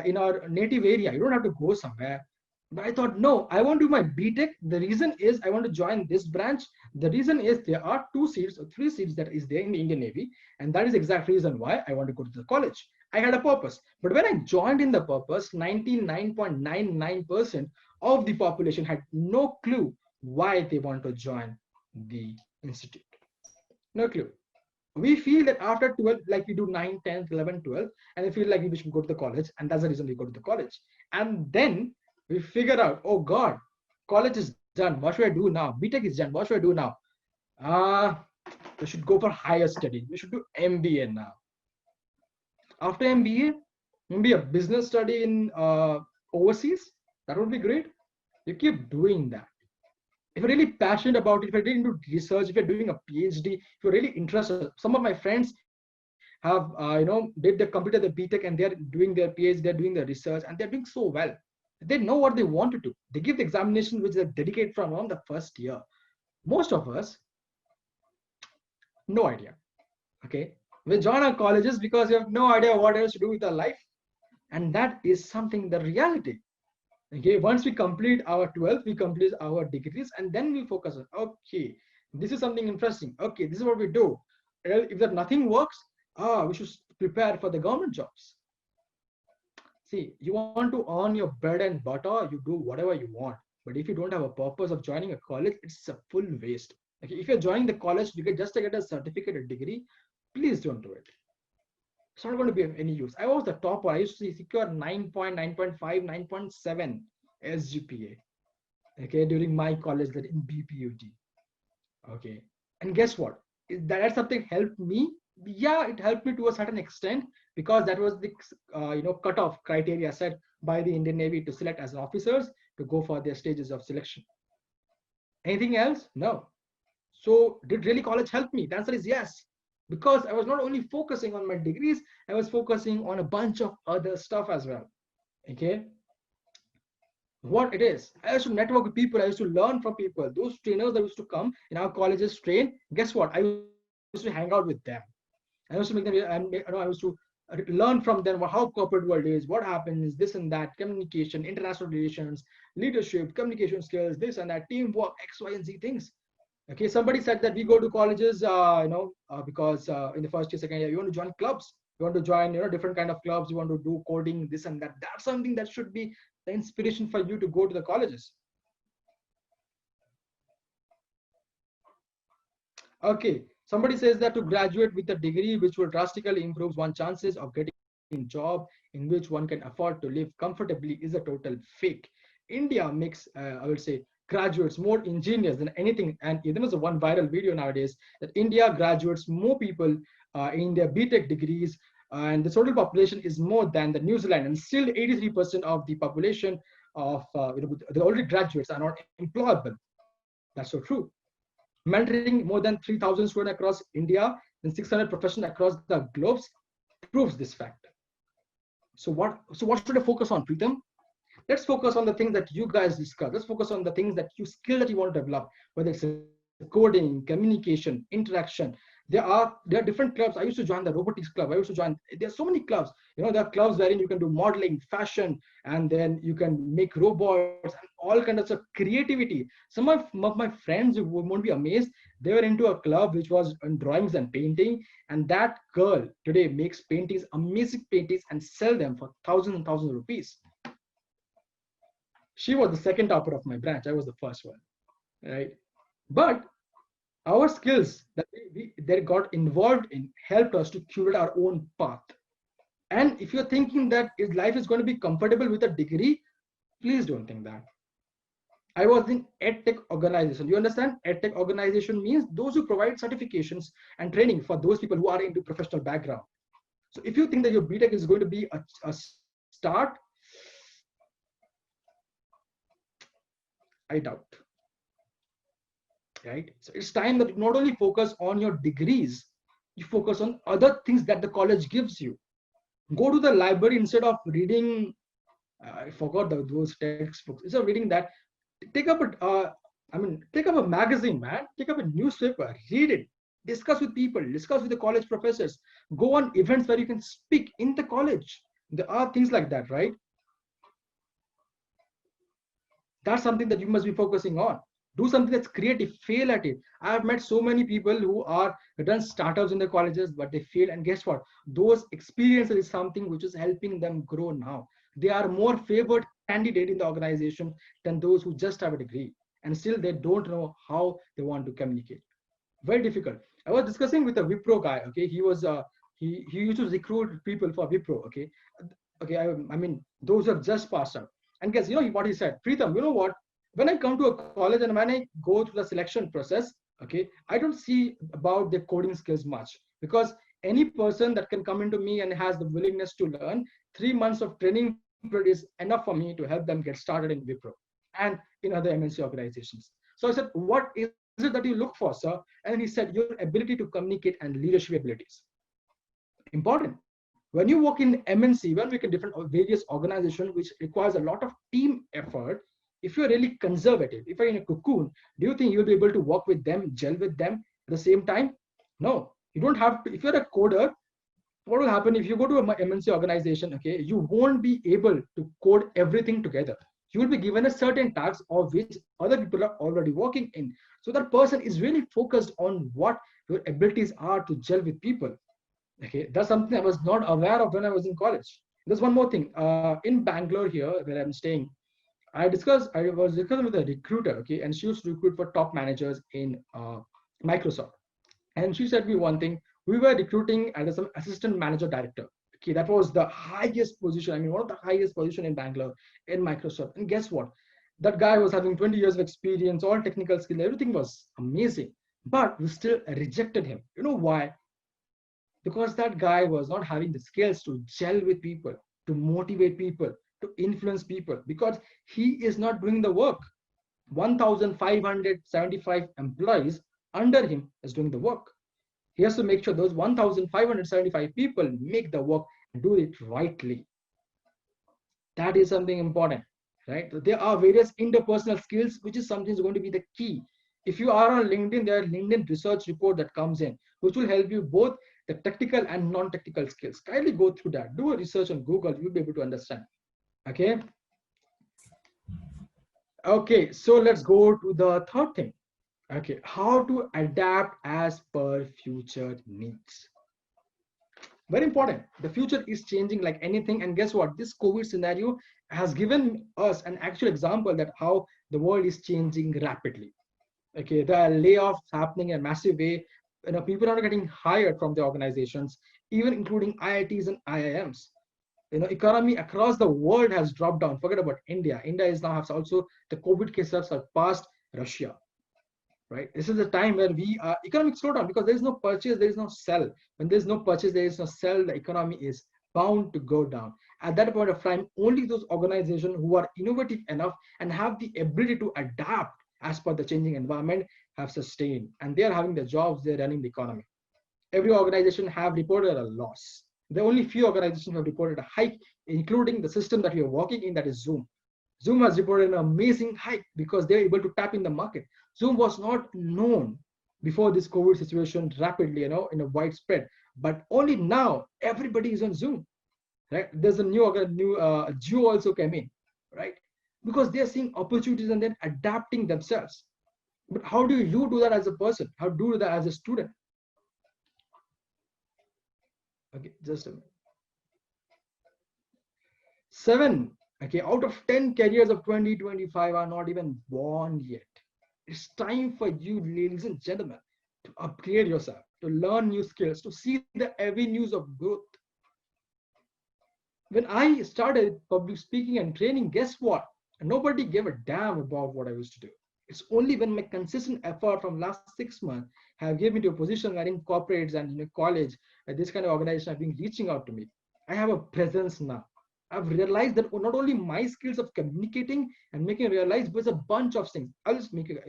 A: in our native area. You don't have to go somewhere. But I thought, no, I want to do my BTech. The reason is I want to join this branch. The reason is there are 2 seats or 3 seats that is there in the Indian Navy, and that is the exact reason why I want to go to the college. I had a purpose, but when I joined in the purpose, 99.99% of the population had no clue why they want to join the institute. No clue. We feel that after 12, like we do 9, 10, 11, 12, and we feel like we should go to the college, and that's the reason we go to the college. And then we figure out, oh God, college is done. What should I do now? BTech is done. What should I do now? We should go for higher studies. We should do MBA now. After MBA, maybe a business study in overseas. That would be great. You keep doing that. If you're really passionate about it, if you're really into research, if you're doing a PhD, if you're really interested. Some of my friends have, completed the BTech and they're doing their PhD, they're doing their research, and they're doing so well. They know what they want to do. They give the examination which they dedicate from on the first year. Most of us, no idea. Okay, we join our colleges because we have no idea what else to do with our life, and that is something the reality. Okay, once we complete our 12th, we complete our degrees, and then we focus on, okay, this is something interesting. Okay, this is what we do. Well, if that nothing works, we should prepare for the government jobs. See, you want to earn your bread and butter, you do whatever you want. But if you don't have a purpose of joining a college, it's a full waste. Okay, if you're joining the college to get just to get a certificate or degree, please don't do it. It's not going to be of any use. I was the topper. I used to secure 9.9.5, 9.7 SGPA. Okay, during my college that in BPUT. Okay, and guess what? That something helped me? Yeah, it helped me to a certain extent because that was the cutoff criteria set by the Indian Navy to select as officers to go for their stages of selection. Anything else? No. So did really college help me? The answer is yes, because I was not only focusing on my degrees, I was focusing on a bunch of other stuff as well. Okay, what it is, I used to network with people, I used to learn from people. Those trainers that used to come in our colleges train, guess what, I used to hang out with them. I used to make them, I used to learn from them how corporate world is, what happens, this and that, communication, international relations, leadership, communication skills, this and that, teamwork, X, Y, and Z things. Okay, somebody said that we go to colleges, because in the first year, second year, you want to join clubs, you want to join, different kind of clubs, you want to do coding, this and that. That's something that should be the inspiration for you to go to the colleges. Okay, somebody says that to graduate with a degree which will drastically improve one's chances of getting job in which one can afford to live comfortably is a total fake. India makes, I would say, graduates more ingenious than anything. And there was a one viral video nowadays that India graduates more people in their BTech degrees, and the total population is more than the New Zealand, and still 83% of the population of the already graduates are not employable. That's so true. Mentoring more than 3,000 students across India and 600 professionals across the globes proves this fact. So what should I focus on, Pritam? Let's focus on the things that you guys discuss. Let's focus on the things that you skill that you want to develop, whether it's coding, communication, interaction. There are different clubs. I used to join the robotics club. I used to join. There's so many clubs. There are clubs wherein you can do modeling, fashion, and then you can make robots and all kinds of creativity. Some of my friends, you won't be amazed, they were into a club which was on drawings and painting, and that girl today makes paintings, amazing paintings, and sell them for thousands and thousands of rupees. She was the second topper of my branch. I was the first one, right? But our skills that they got involved in helped us to curate our own path. And if you're thinking that life is going to be comfortable with a degree, please don't think that. I was in EdTech organization. You understand? EdTech organization means those who provide certifications and training for those people who are into professional background. So if you think that your BTech is going to be a start, I doubt. Right? So it's time that you not only focus on your degrees, you focus on other things that the college gives you. Go to the library instead of reading, I forgot those textbooks. Instead of reading that, take up a magazine, man. Take up a newspaper, read it, discuss with people, discuss with the college professors, go on events where you can speak in the college. There are things like that, right? That's something that you must be focusing on. Do something that's creative, fail at it. I have met so many people who are done startups in the colleges, but they fail. And guess what? Those experiences is something which is helping them grow now. They are more favored candidate in the organization than those who just have a degree. And still they don't know how they want to communicate. Very difficult. I was discussing with a Wipro guy, okay? He was he used to recruit people for Wipro, okay? Okay, I mean, those who have just passed out. And guess, what he said? Pritam, you know what? When I come to a college and when I go through the selection process, okay, I don't see about their coding skills much, because any person that can come into me and has the willingness to learn, 3 months of training period is enough for me to help them get started in Wipro and in other MNC organizations. So I said, what is it that you look for, sir? And he said, your ability to communicate and leadership abilities. Important. When you work in MNC, when we can different various organizations which requires a lot of team effort, if you're really conservative, if you're in a cocoon, do you think you'll be able to work with them, gel with them at the same time? No, you don't have to. If you're a coder, what will happen if you go to a MNC organization, okay, you won't be able to code everything together. you will be given a certain task of which other people are already working in. So that person is really focused on what your abilities are to gel with people. Okay, that's something I was not aware of when I was in college. There's one more thing. In Bangalore here, where I'm staying, I was discussing with a recruiter, okay, and she used to recruit for top managers in Microsoft. And she said me one thing: we were recruiting as some assistant manager director. Okay, that was the highest position. I mean, one of the highest position in Bangalore in Microsoft. And guess what? That guy was having 20 years of experience, all technical skill, everything was amazing. But we still rejected him. You know why? Because that guy was not having the skills to gel with people, to motivate people, to influence people, because he is not doing the work. 1575 employees under him is doing the work. He has to make sure those 1575 people make the work and do it rightly. That is something important, right? There are various interpersonal skills, which is something is going to be the key. If you are on LinkedIn, there are LinkedIn research report that comes in, which will help you both the technical and non-technical skills. Kindly go through that. Do a research on Google. You'll be able to understand. Okay. Okay. So let's go to the third thing. Okay. How to adapt as per future needs. Very important. The future is changing like anything. And guess what? This COVID scenario has given us an actual example that how the world is changing rapidly. Okay, there are layoffs happening in a massive way. You know, people are getting hired from the organizations, even including IITs and IIMs. You know, economy across the world has dropped down. Forget about India. India is now has also the COVID cases surpassed Russia. Right. This is the time where we are economic slowdown because there is no purchase, there is no sell. When there is no purchase, there is no sell. The economy is bound to go down. At that point of time, only those organizations who are innovative enough and have the ability to adapt as per the changing environment have sustained, and they are having the jobs, they're running the economy. Every organization have reported a loss. The only few organizations have reported a hike, including the system that we are working in, that is Zoom. Zoom has reported an amazing hike because they're able to tap in the market. Zoom was not known before this COVID situation rapidly, you know, in a widespread, but only now everybody is on Zoom, right? There's a new Geo also came in, right? Because they're seeing opportunities and then adapting themselves. But how do you do that as a person? How do you do that as a student? Okay, just a minute. 7, okay, out of 10 careers of 2025 are not even born yet. It's time for you, ladies and gentlemen, to upgrade yourself, to learn new skills, to see the avenues of growth. When I started public speaking and training, guess what? Nobody gave a damn about what I used to do. It's only when my consistent effort from last 6 months have given me to a position where in corporates and in college, this kind of organization have been reaching out to me. I have a presence now. I've realized that not only my skills of communicating and making realize, but a bunch of things. I'll just make it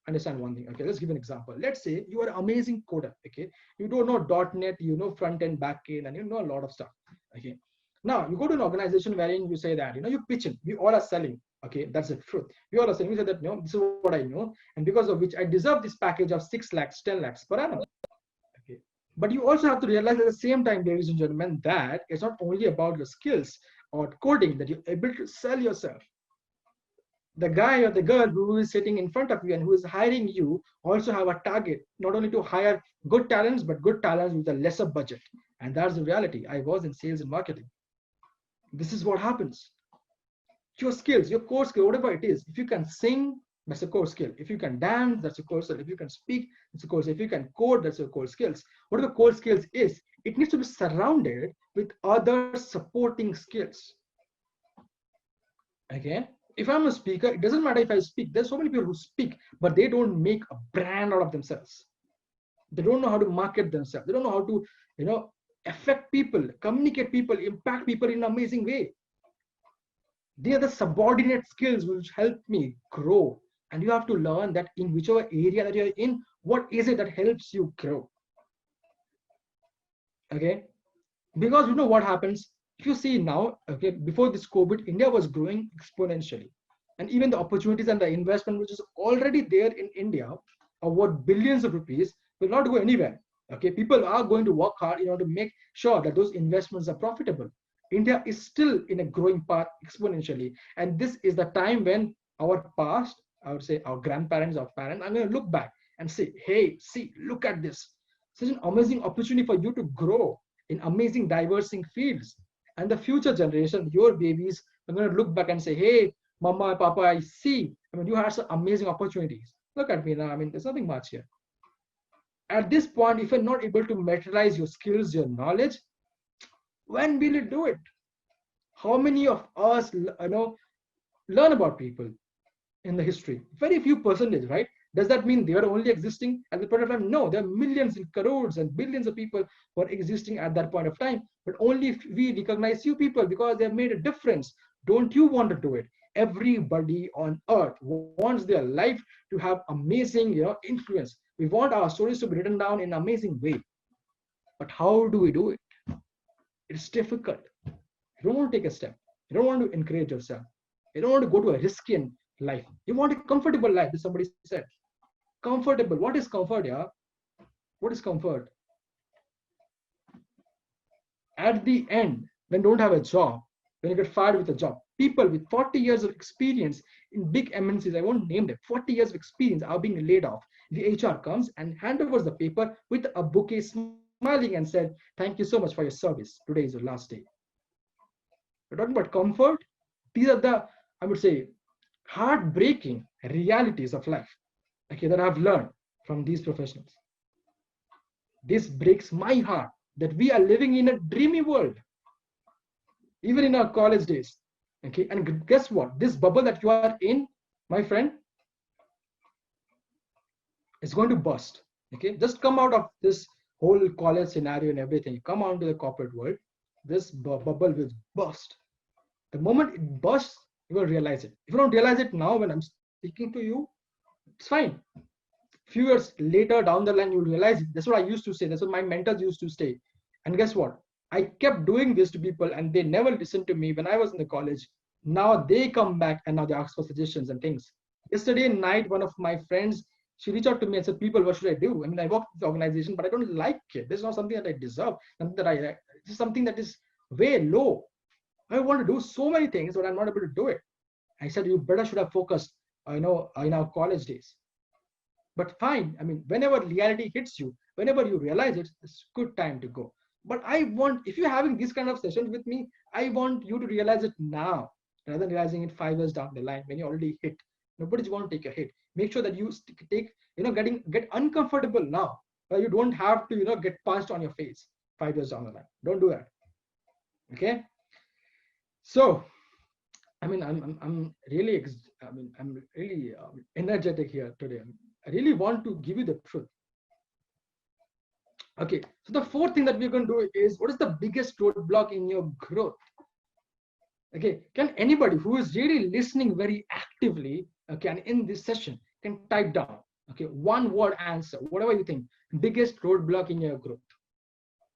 A: understand one thing. Okay, let's give an example. Let's say you are an amazing coder. Okay, you don't know .NET, you know front end, back end, and you know a lot of stuff. Okay, now you go to an organization wherein you say that you pitch in. We all are selling. Okay, that's the truth. We all are saying, we say that this is what I know, and because of which I deserve this package of 6 lakhs, 10 lakhs per annum. Okay, but you also have to realize at the same time, ladies and gentlemen, that it's not only about your skills or coding that you're able to sell yourself. The guy or the girl who is sitting in front of you and who is hiring you also have a target, not only to hire good talents, but good talents with a lesser budget. And that's the reality. I was in sales and marketing. This is what happens. Your skills, your core skill, whatever it is, if you can sing, that's a core skill. If you can dance, that's a core skill. If you can speak, that's a core skill. If you can code, that's your core skills. Whatever core skills is, it needs to be surrounded with other supporting skills. Okay, if I'm a speaker, it doesn't matter if I speak. There's so many people who speak, but they don't make a brand out of themselves. They don't know how to market themselves. They don't know how to affect people, communicate people, impact people in an amazing way. They are the subordinate skills which help me grow. And you have to learn that in whichever area that you're in, what is it that helps you grow? Okay, because you know what happens if you see now. Okay, before this COVID, India was growing exponentially, and even the opportunities and the investment which is already there in India of what billions of rupees will not go anywhere. Okay, people are going to work hard in order to make sure that those investments are profitable. India is still in a growing path exponentially. And this is the time when our past, I would say our grandparents, our parents, are going to look back and say, hey, see, look at this. Such an amazing opportunity for you to grow in amazing, diversing fields. And the future generation, your babies, are going to look back and say, hey, mama, papa, I see. I mean, you had some amazing opportunities. Look at me now. I mean, there's nothing much here. At this point, if you're not able to materialize your skills, your knowledge, when will you do it? How many of us, learn about people in the history? Very few percentage, right? Does that mean they are only existing at the point of time? No, there are millions and crores and billions of people who are existing at that point of time. But only if we recognize few people because they have made a difference. Don't you want to do it? Everybody on earth wants their life to have amazing, influence. We want our stories to be written down in an amazing way. But how do we do it? It's difficult. You don't want to take a step. You don't want to encourage yourself. You don't want to go to a risky life. You want a comfortable life, as somebody said. Comfortable. What is comfort, yeah? What is comfort? At the end, when you don't have a job, when you get fired with a job, people with 40 years of experience in big MNCs, I won't name them, 40 years of experience are being laid off. The HR comes and hand over the paper with a bouquet, smiling and said, thank you so much for your service. Today is your last day. We're talking about comfort. These are the, I would say, heartbreaking realities of life, okay, that I've learned from these professionals. This breaks my heart that we are living in a dreamy world, even in our college days. Okay, and guess what? This bubble that you are in, my friend, is going to burst. Okay, just come out of this whole college scenario and everything. Come out to the corporate world. This bubble will burst. The moment it bursts, you will realize it. If you don't realize it now when I'm speaking to you, it's fine. Few years later down the line, you'll realize it. That's what I used to say. That's what my mentors used to say. And guess what? I kept doing this to people and they never listened to me when I was in the college. Now they come back and now they ask for suggestions and things. Yesterday night, one of my friends, she reached out to me and said, people, what should I do? I mean, I work with the organization, but I don't like it. This is not something that I deserve. Something that this is something that is way low. I want to do so many things, but I'm not able to do it. I said, you better should have focused, in our college days. But fine, I mean, whenever reality hits you, whenever you realize it, it's a good time to go. But I want, if you're having these kind of sessions with me, I want you to realize it now, rather than realizing it 5 years down the line when you already hit. Nobody's going to take a hit. Make sure that you get uncomfortable now. You don't have to, get punched on your face 5 years down the line. Don't do that. Okay. So, I mean, I'm really energetic here today. I really want to give you the truth. Okay, so the fourth thing that we're going to do is, what is the biggest roadblock in your growth? Okay, can anybody who is really listening very actively, okay, and in this session can type down, okay, one word answer, whatever you think, biggest roadblock in your growth.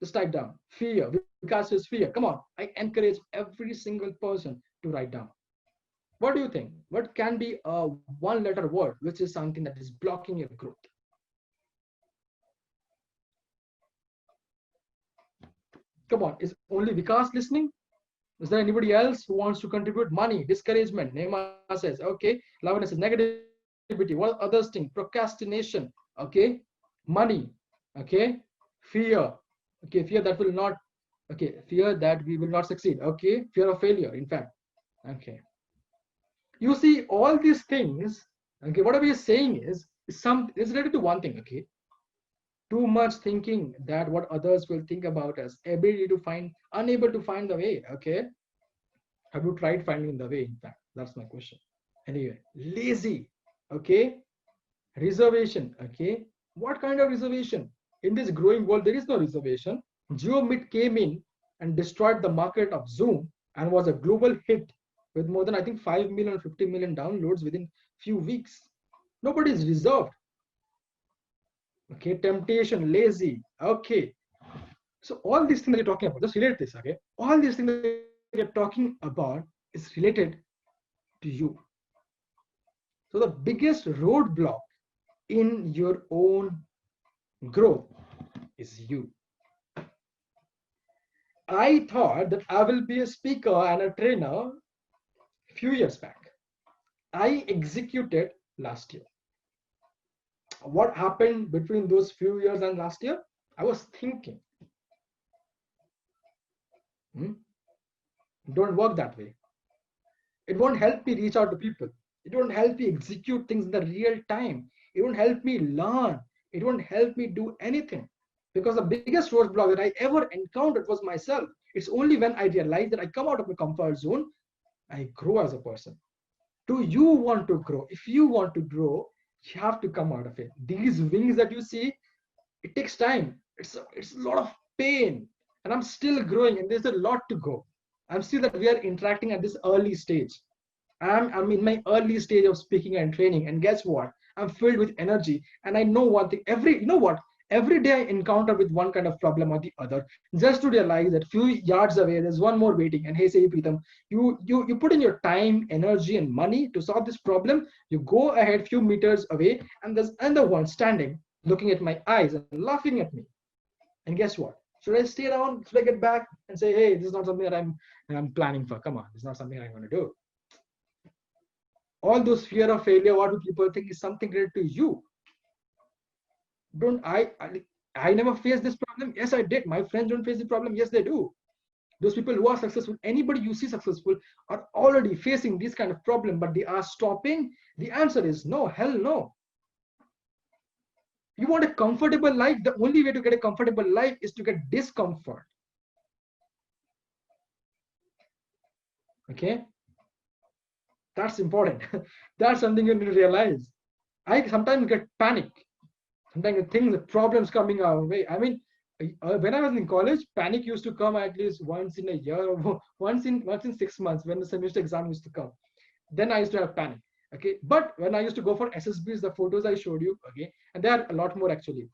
A: Just type down fear. Because it's fear. Come on, I encourage every single person to write down. What do you think? What can be a one-letter word which is something that is blocking your growth? Come on, is only Vikas listening? Is there anybody else who wants to contribute? Money, discouragement. Neema says, okay. Lavanya says negativity. What others think? Procrastination. Okay. Money. Okay. Fear. Okay. Fear that will not. Okay. Fear that we will not succeed. Okay. Fear of failure. In fact. Okay. You see, all these things. Okay. Whatever you're saying is related to one thing. Okay. Too much thinking that what others will think about us, unable to find the way. Okay, have you tried finding the way? In fact, that's my question. Anyway, lazy. Okay, reservation. Okay, what kind of reservation? In this growing world, there is no reservation. GeoMeet came in and destroyed the market of Zoom and was a global hit with more than, I think, 5 million, 50 million downloads within few weeks. Nobody is reserved. Okay, temptation, lazy. Okay, so all these things that you're talking about, just relate this. Okay, all these things that you're talking about is related to you. So the biggest roadblock in your own growth is you. I thought that I will be a speaker and a trainer a few years back. I executed last year. What happened between those few years and last year? I was thinking. Don't work that way. It won't help me reach out to people. It won't help me execute things in the real time. It won't help me learn. It won't help me do anything. Because the biggest roadblock that I ever encountered was myself. It's only when I realized that I come out of my comfort zone, I grow as a person. Do you want to grow? If you want to grow, you have to come out of it. These wings that you see, it takes time. It's a lot of pain. And I'm still growing, and there's a lot to go. I'm still that we are interacting at this early stage. I'm in my early stage of speaking and training. And guess what? I'm filled with energy. And I know one thing. You know what? Every day I encounter with one kind of problem or the other, just to realize that few yards away, there's one more waiting. And hey, say Pritam, you put in your time, energy, and money to solve this problem. You go ahead few meters away, and there's another one standing, looking at my eyes and laughing at me. And guess what? Should I stay around? Should I get back and say, hey, this is not something that I'm planning for? Come on, it's not something I'm going to do. All those fear of failure, what do people think is something related to you? Don't I never faced this problem? Yes, I did. My friends don't face the problem. Yes, they do. Those people who are successful, anybody you see successful, are already facing this kind of problem, but they are stopping. The answer is no, hell no. You want a comfortable life? The only way to get a comfortable life is to get discomfort. Okay? That's important. That's something you need to realize. I sometimes get panic. Sometimes things, the problems coming our way. I mean, when I was in college, panic used to come at least once in a year, or once in 6 months when the semester exam used to come. Then I used to have panic. Okay, but when I used to go for SSBs, the photos I showed you, okay, and there are a lot more actually.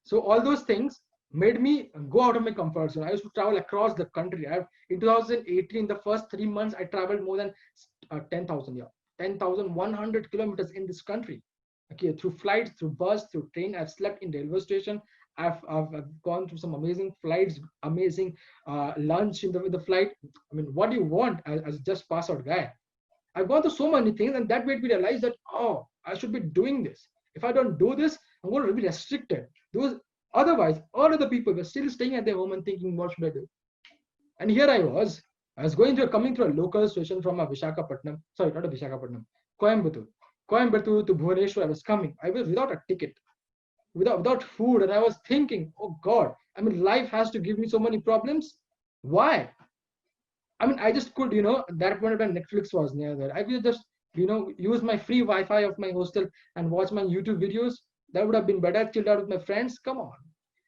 A: So all those things made me go out of my comfort zone. I used to travel across the country. In 2018, the first 3 months, I traveled more than 10,000, 10,100 kilometers in this country. Okay, through flights, through bus, through train. I've slept in railway station. I've gone through some amazing flights, amazing lunch in the flight. I mean, what do you want as just pass out guy? I've gone through so many things, and that made me realize that, oh, I should be doing this. If I don't do this, I'm going to be restricted. Otherwise, all of the people were still staying at their home and thinking, what should I do? And here I was coming through a local station from a Visakhapatnam, sorry, not a Visakhapatnam, Coimbatore to Bhubaneswar. I was coming. I was without a ticket, without food, and I was thinking, oh God, I mean, life has to give me so many problems. Why? I mean, I just could, that point when Netflix was near there, I could just, use my free Wi-Fi of my hostel and watch my YouTube videos. That would have been better. Chilled out with my friends. Come on.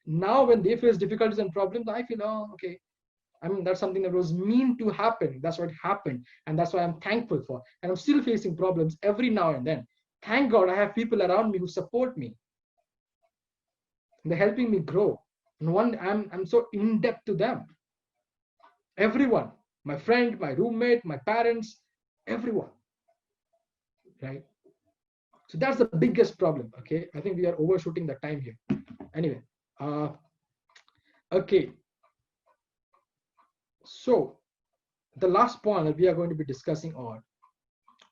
A: Now, when they face difficulties and problems, I feel, oh, okay. I mean, that's something that was meant to happen. That's what happened. And that's why I'm thankful for. And I'm still facing problems every now and then. Thank God I have people around me who support me. They're helping me grow. And I'm so in debt to them. Everyone. My friend, my roommate, my parents, everyone, right? So that's the biggest problem. Okay, I think we are overshooting the time here. Anyway, okay. So the last point that we are going to be discussing on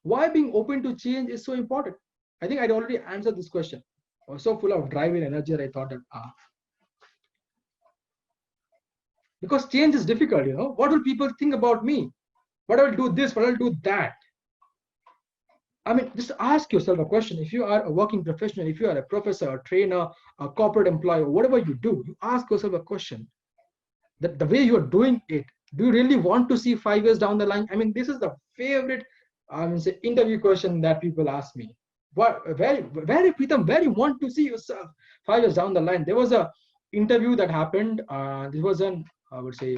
A: why being open to change is so important. I think I'd already answered this question. I was so full of drive and energy that I thought that because change is difficult, what will people think about me? What I will do this, what I will do that. I mean, just ask yourself a question. If you are a working professional, if you are a professor, a trainer, a corporate employee, whatever you do, you ask yourself a question. That the way you are doing it, do you really want to see 5 years down the line? I mean, this is the favorite say interview question that people ask me. Where Pritam, where you want to see yourself 5 years down the line? There was a interview that happened. This was an, I would say,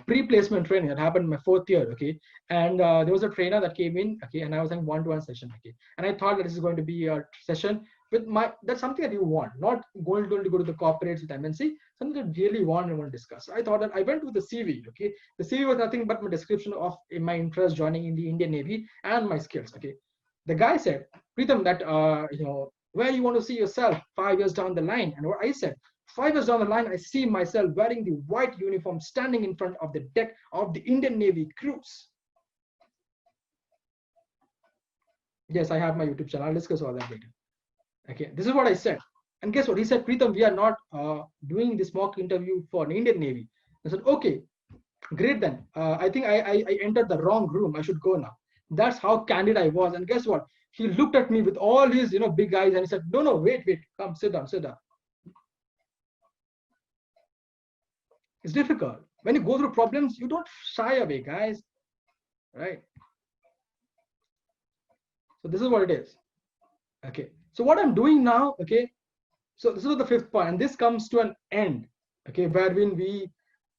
A: pre-placement training that happened in my 4th year. Okay, and there was a trainer that came in. Okay, and I was in one-to-one session. Okay, and I thought that this is going to be a session with that's something that you want, not going to go to the corporates with MNC, something that you really want and want to discuss. So I thought that I went with the CV. Okay, the CV was nothing but my description of my interest joining in the Indian Navy and my skills. Okay, the guy said, Pritam, that where you want to see yourself 5 years down the line, and what I said, 5 years down the line, I see myself wearing the white uniform, standing in front of the deck of the Indian Navy cruise. Yes, I have my YouTube channel. I'll discuss all that later. Okay, this is what I said. And guess what? He said, Pritam, we are not doing this mock interview for an Indian Navy. I said, okay, great then. I think I entered the wrong room. I should go now. That's how candid I was. And guess what? He looked at me with all his, big eyes, and he said, no, wait, come, sit down. It's difficult. When you go through problems, you don't shy away, guys. Right? So this is what it is. Okay. So what I'm doing now, okay. So this is the 5th point, and this comes to an end. Okay, wherein we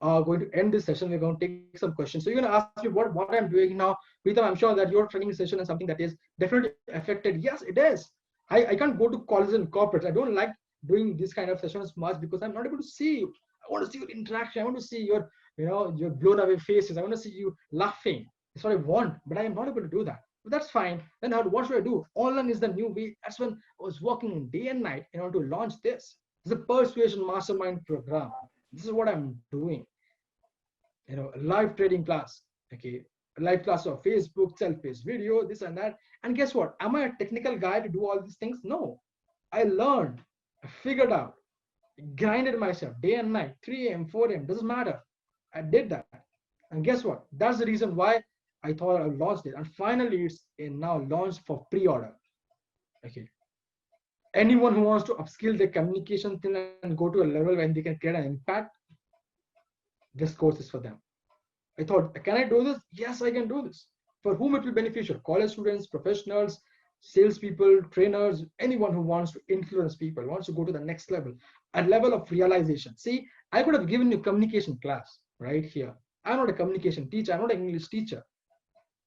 A: are going to end this session. We're going to take some questions. So you're going to ask me what I'm doing now. Pritam, I'm sure that your training session is something that is definitely affected. Yes, it is. I can't go to colleges and corporates. I don't like doing this kind of sessions much because I'm not able to see you. I want to see your interaction. I want to see your, your blown away faces. I want to see you laughing. That's what I want, but I am not able to do that. But that's fine. Then what should I do? Online is the new way. That's when I was working day and night in order to launch this. It's a persuasion mastermind program. This is what I'm doing. A live trading class. Okay, a live class of Facebook, self-paced video, this and that. And guess what? Am I a technical guy to do all these things? No. I learned. I figured out. Grinded myself day and night, 3 a.m., 4 a.m. Doesn't matter. I did that. And guess what? That's the reason why I thought I launched it. And finally, it's now launched for pre-order. Okay. Anyone who wants to upskill their communication thing and go to a level when they can create an impact, this course is for them. I thought, can I do this? Yes, I can do this. For whom it will be beneficial? College students, professionals, salespeople, trainers, anyone who wants to influence people, wants to go to the next level, a level of realization. See, I could have given you communication class right here. I'm not a communication teacher. I'm not an English teacher,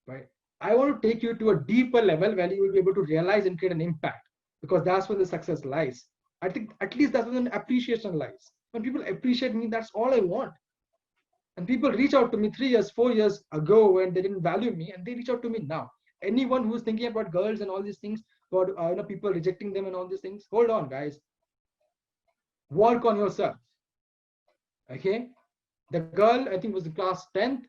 A: right? I want to take you to a deeper level where you will be able to realize and create an impact, because that's where the success lies. I think at least that's when appreciation lies. When people appreciate me, that's all I want. And people reach out to me 3 years, 4 years ago when they didn't value me, and they reach out to me now. Anyone who's thinking about girls and all these things, about people rejecting them and all these things, hold on, guys. Work on yourself. Okay, the girl, I think was the class 10th,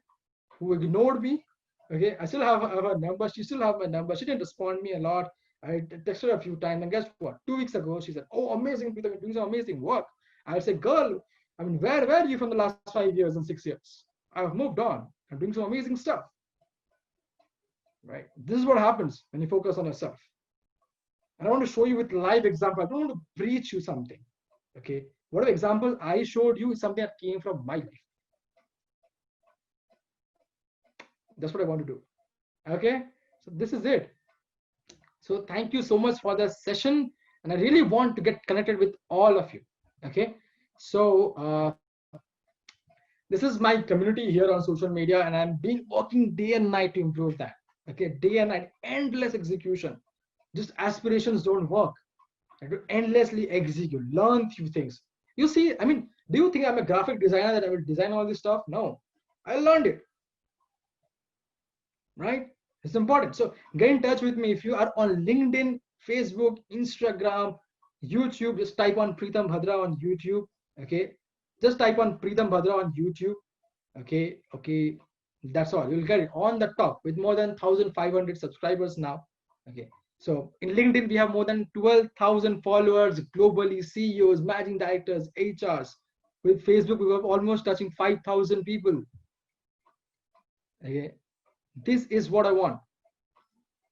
A: who ignored me. Okay, I still have her number. She still have my number. She didn't respond me a lot. I texted her a few times, and guess what? 2 weeks ago, she said, "Oh, amazing, Peter, you're doing some amazing work." I said, "Girl, I mean, where were you from the last 5 years and 6 years? I've moved on. I'm doing some amazing stuff." Right? This is what happens when you focus on yourself. And I want to show you with live example. I don't want to preach you something. Okay, whatever example I showed you is something that came from my life. That's what I want to do. Okay, so this is it. So thank you so much for the session, and I really want to get connected with all of you. Okay, so this is my community here on social media, and I'm been working day and night to improve that. Okay, day and night, endless execution. Just aspirations don't work. I have to endlessly execute, learn few things. You see, I mean, do you think I'm a graphic designer that I will design all this stuff? No, I learned it. Right? It's important. So get in touch with me. If you are on LinkedIn, Facebook, Instagram, YouTube, just type on Pritam Bhadra on YouTube. Okay, just type on Pritam Bhadra on YouTube. Okay, that's all. You'll get it on the top with more than 1,500 subscribers now. Okay, so in LinkedIn we have more than 12,000 followers globally, CEOs, managing directors, HRs. With Facebook we were almost touching 5,000 people. Okay, this is what I want.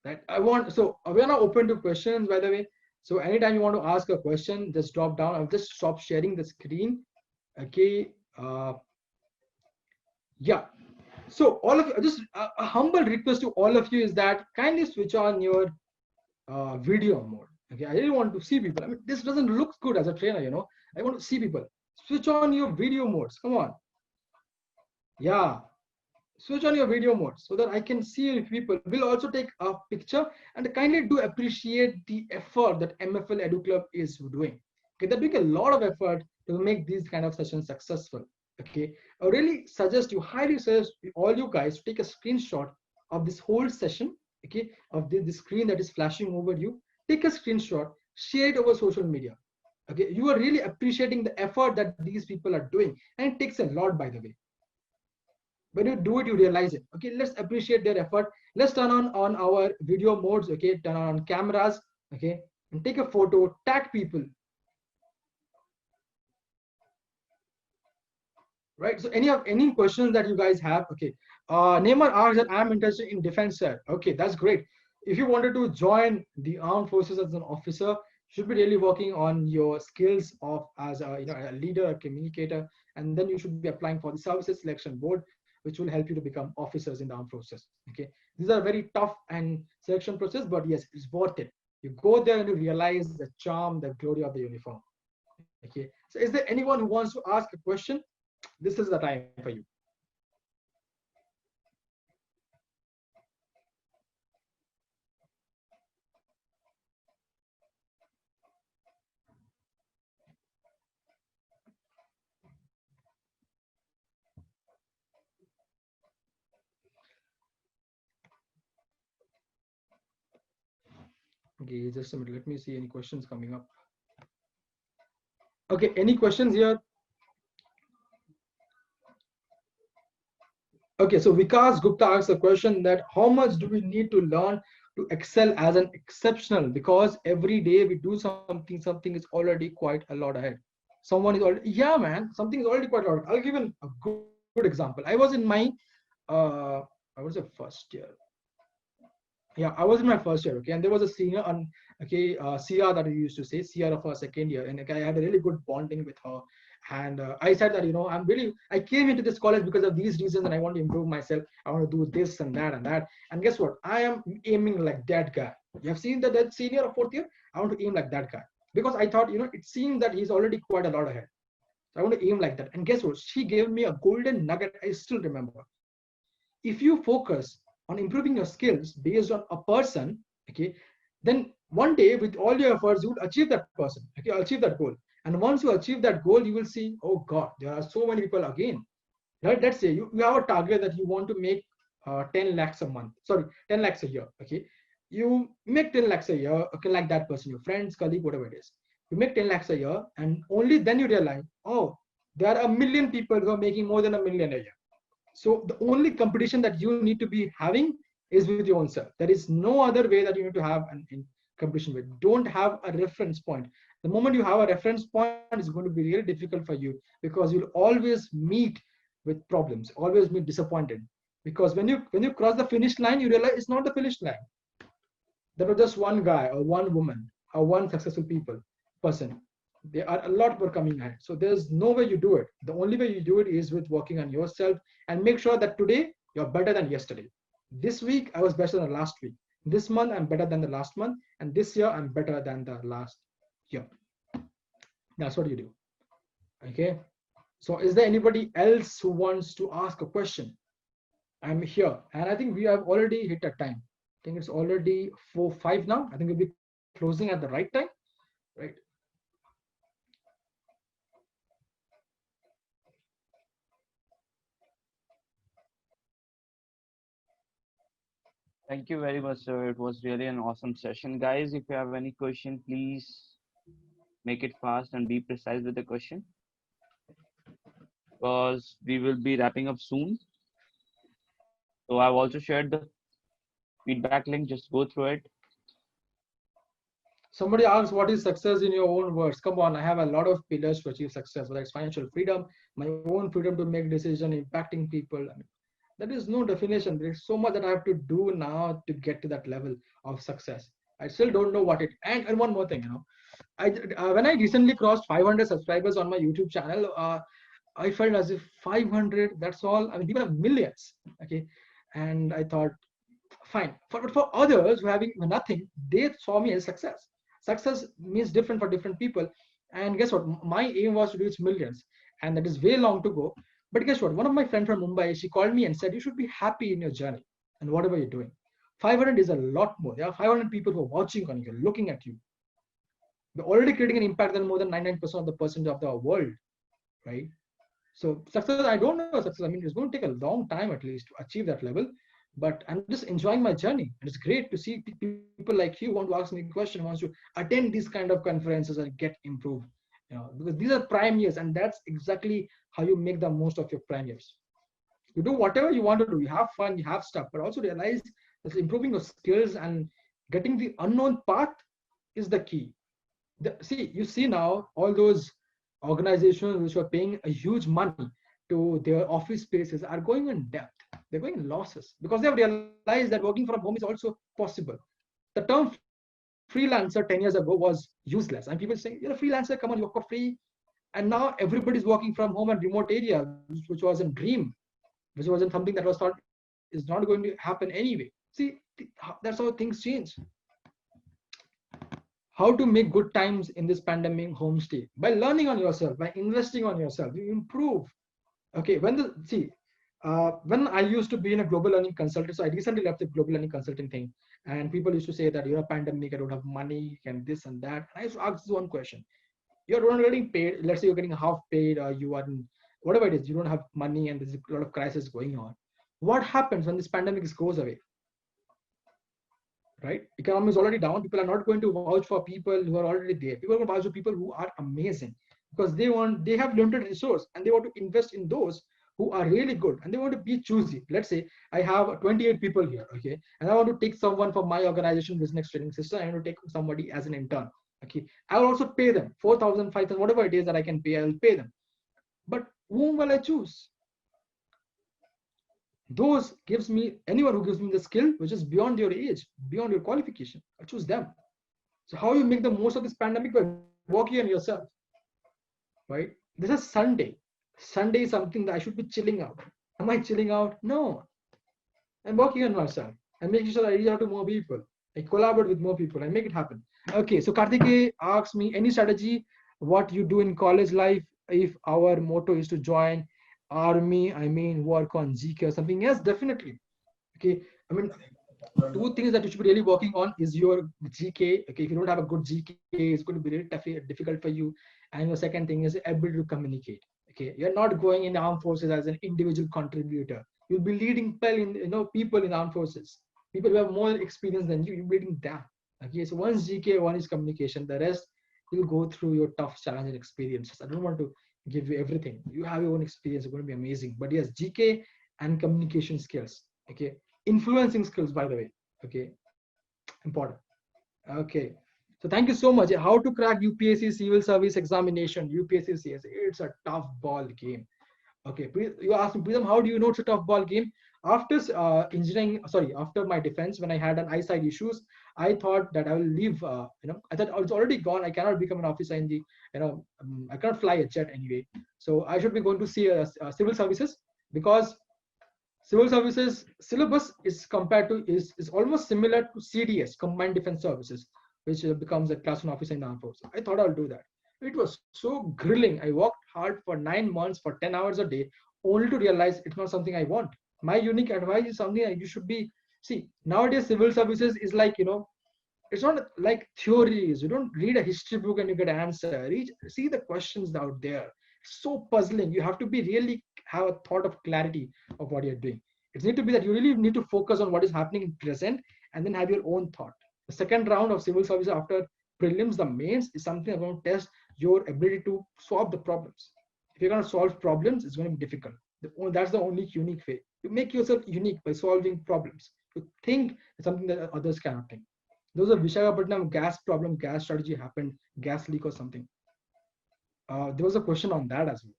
A: Right? I want. So we are now open to questions, by the way. So anytime you want to ask a question, just drop down. I'll just stop sharing the screen. Okay. Yeah. So all of you, just a humble request to all of you is that kindly switch on your video mode. Okay, I really want to see people. I mean, this doesn't look good as a trainer, I want to see people. Switch on your video modes. Come on. Yeah. Switch on your video mode so that I can see people. We'll also take a picture, and kindly do appreciate the effort that Mfl Educlub is doing. Okay, they're doing a lot of effort to make these kind of sessions successful. Okay, I really suggest you, highly suggest all you guys to take a screenshot of this whole session. Okay, of the screen that is flashing over you. Take a screenshot, share it over social media. Okay, you are really appreciating the effort that these people are doing, and it takes a lot, by the way. When you do it, you realize it. Okay, let's appreciate their effort. Let's turn on our video modes. Okay, turn on cameras. Okay, and take a photo, tag people. Right, so any questions that you guys have? Okay, Neymar asks that I'm interested in defense, sir. Okay, that's great. If you wanted to join the armed forces as an officer, you should be really working on your skills of as a, a leader, a communicator, and then you should be applying for the services selection board, which will help you to become officers in the armed forces. Okay, these are very tough and selection process, but yes, it's worth it. You go there and you realize the charm, the glory of the uniform. Okay, so is there anyone who wants to ask a question? This is the time for you. Okay, just a minute. Let me see any questions coming up. Okay, any questions here? Okay, so Vikas Gupta asks a question that how much do we need to learn to excel as an exceptional? Because every day we do something is already quite a lot ahead. Someone is already, yeah, man, something is already quite a lot. I'll give a good example. I was in my, I was a first year. Yeah, I was in my first year, okay, and there was a senior on, okay, CR that we used to say, CR of our second year, and I had a really good bonding with her. And I said that, I came into this college because of these reasons, and I want to improve myself. I want to do this and that and that. And guess what? I am aiming like that guy. You have seen that senior of fourth year? I want to aim like that guy because I thought, it seems that he's already quite a lot ahead. So I want to aim like that. And guess what? She gave me a golden nugget. I still remember. If you focus on improving your skills based on a person, okay, then one day with all your efforts you would achieve that person, okay, achieve that goal. And once you achieve that goal, you will see, oh god, there are so many people again. Right, let's say you have a target that you want to make 10 lakhs a month, sorry, 10 lakhs a year. Okay, you make 10 lakhs a year, okay, like that person, your friends, colleague, whatever it is, you make 10 lakhs a year, and only then you realize, oh, there are a million people who are making more than a million a year. So the only competition that you need to be having is with your own self. There is no other way that you need to have an in competition with. Don't have a reference point. The moment you have a reference point, it's going to be really difficult for you because you'll always meet with problems, always be disappointed. Because when you cross the finish line, you realize it's not the finish line. There was just one guy or one woman or one successful person. There are a lot more coming ahead. So there's no way you do it. The only way you do it is with working on yourself and make sure that today you're better than yesterday. This week I was better than last week. This month I'm better than the last month, and this year I'm better than the last year. That's what you do. Okay. So is there anybody else who wants to ask a question? I'm here, and I think we have already hit a time. I think it's already 4:05 now. I think we'll be closing at the right time, right?
B: Thank you very much, sir. It was really an awesome session. Guys, if you have any question, please make it fast and be precise with the question because we will be wrapping up soon. So I've also shared the feedback link. Just go through it.
A: Somebody asks, what is success in your own words? Come on, I have a lot of pillars to achieve success, whether it's financial freedom, my own freedom to make decisions, impacting people. I mean, there is no definition. There's so much that I have to do now to get to that level of success. I still don't know what it. And one more thing, when I recently crossed 500 subscribers on my YouTube channel, I felt as if 500. That's all. I mean, people have millions. Okay, and I thought, fine. But for others who having nothing, they saw me as success. Success means different for different people. And guess what? My aim was to reach millions, and that is way long to go. But guess what? One of my friends from Mumbai, she called me and said, you should be happy in your journey and whatever you're doing. 500 is a lot more. There are 500 people who are watching on you, looking at you. You're already creating an impact on more than 99% of the percent of the world, right? So success, I don't know success. I mean, it's going to take a long time at least to achieve that level. But I'm just enjoying my journey, and it's great to see people people like you want to ask me a question, wants to attend these kind of conferences and get improved. Because these are prime years, and that's exactly how you make the most of your prime years. You do whatever you want to do. You have fun, you have stuff, but also realize that improving your skills and getting the unknown path is the key. See, you see now all those organizations which are paying a huge money to their office spaces are going in debt. They're going in losses because they have realized that working from home is also possible. The term freelancer 10 years ago was useless, and people say, "You're a freelancer, come on, you work for free." And now everybody's working from home and remote area, which was a dream, which wasn't something that was thought is not going to happen anyway. See, that's how things change. How to make good times in this pandemic homestay? By learning on yourself, by investing on yourself, you improve. Okay, when I used to be in a global learning consultant, so I recently left the global learning consulting thing, and people used to say that you're a pandemic, I don't have money, and this and that. And I used to ask this one question: you're not getting paid. Let's say you're getting half paid, or you are in whatever it is, you don't have money, and there's a lot of crisis going on. What happens when this pandemic goes away? Right? Economy is already down. People are not going to vouch for people who are already there. People are going to vouch for people who are amazing because they have limited resource and they want to invest in those who are really good and they want to be choosy. Let's say I have 28 people here, okay, and I want to take someone from my organization business training system. I want to take somebody as an intern, okay. I will also pay them 4,000, 5,000, whatever it is that I can pay. I will pay them. But whom will I choose? Those gives me anyone who gives me the skill which is beyond your age, beyond your qualification. I choose them. So how you make the most of this pandemic? By working on yourself, right? This is Sunday. Sunday is something that I should be chilling out. Am I chilling out? No. I'm working on myself. I'm making sure I reach out to more people. I collaborate with more people. I make it happen. Okay, so Karthike asks me any strategy what you do in college life if our motto is to join army, I mean work on GK or something. Yes, definitely. Okay, I mean two things that you should be really working on is your GK. Okay, if you don't have a good GK, it's going to be really tough, difficult for you. And your second thing is ability to communicate. Okay, you're not going in the armed forces as an individual contributor. You'll be leading people in armed forces. People who have more experience than you, you're leading them. Okay, so one's GK, one is communication. The rest you'll go through your tough challenging experiences. I don't want to give you everything. You have your own experience. It's going to be amazing. But yes, GK and communication skills. Okay, influencing skills, by the way. Okay, important. Okay, so thank you so much. How to crack UPSC civil service examination? UPSC CS. It's a tough ball game. Okay, you asked me, Pritam, how do you know it's a tough ball game? After after my defense, when I had an eyesight issues, I thought that I will leave. I thought it's already gone. I cannot become an officer in the, I cannot fly a jet anyway. So I should be going to see civil services because civil services syllabus is compared to is almost similar to CDS, Combined Defense Services, which becomes a class 1 officer in the armed forces. I thought I'll do that. It was so grilling. I worked hard for 9 months for 10 hours a day, only to realize it's not something I want. My unique advice is something that you should be. See, nowadays civil services is like, it's not like theories. You don't read a history book and you get an answer. See the questions out there. It's so puzzling. You have to be really have a thought of clarity of what you're doing. It needs to be that you really need to focus on what is happening in present and then have your own thought. The second round of civil service after prelims, the mains, is something that's going to test your ability to solve the problems. If you're going to solve problems, it's going to be difficult. That's the only unique way. You make yourself unique by solving problems. You think something that others cannot think. Those are Visakhapatnam gas problem, gas strategy happened, gas leak or something. There was a question on that as well,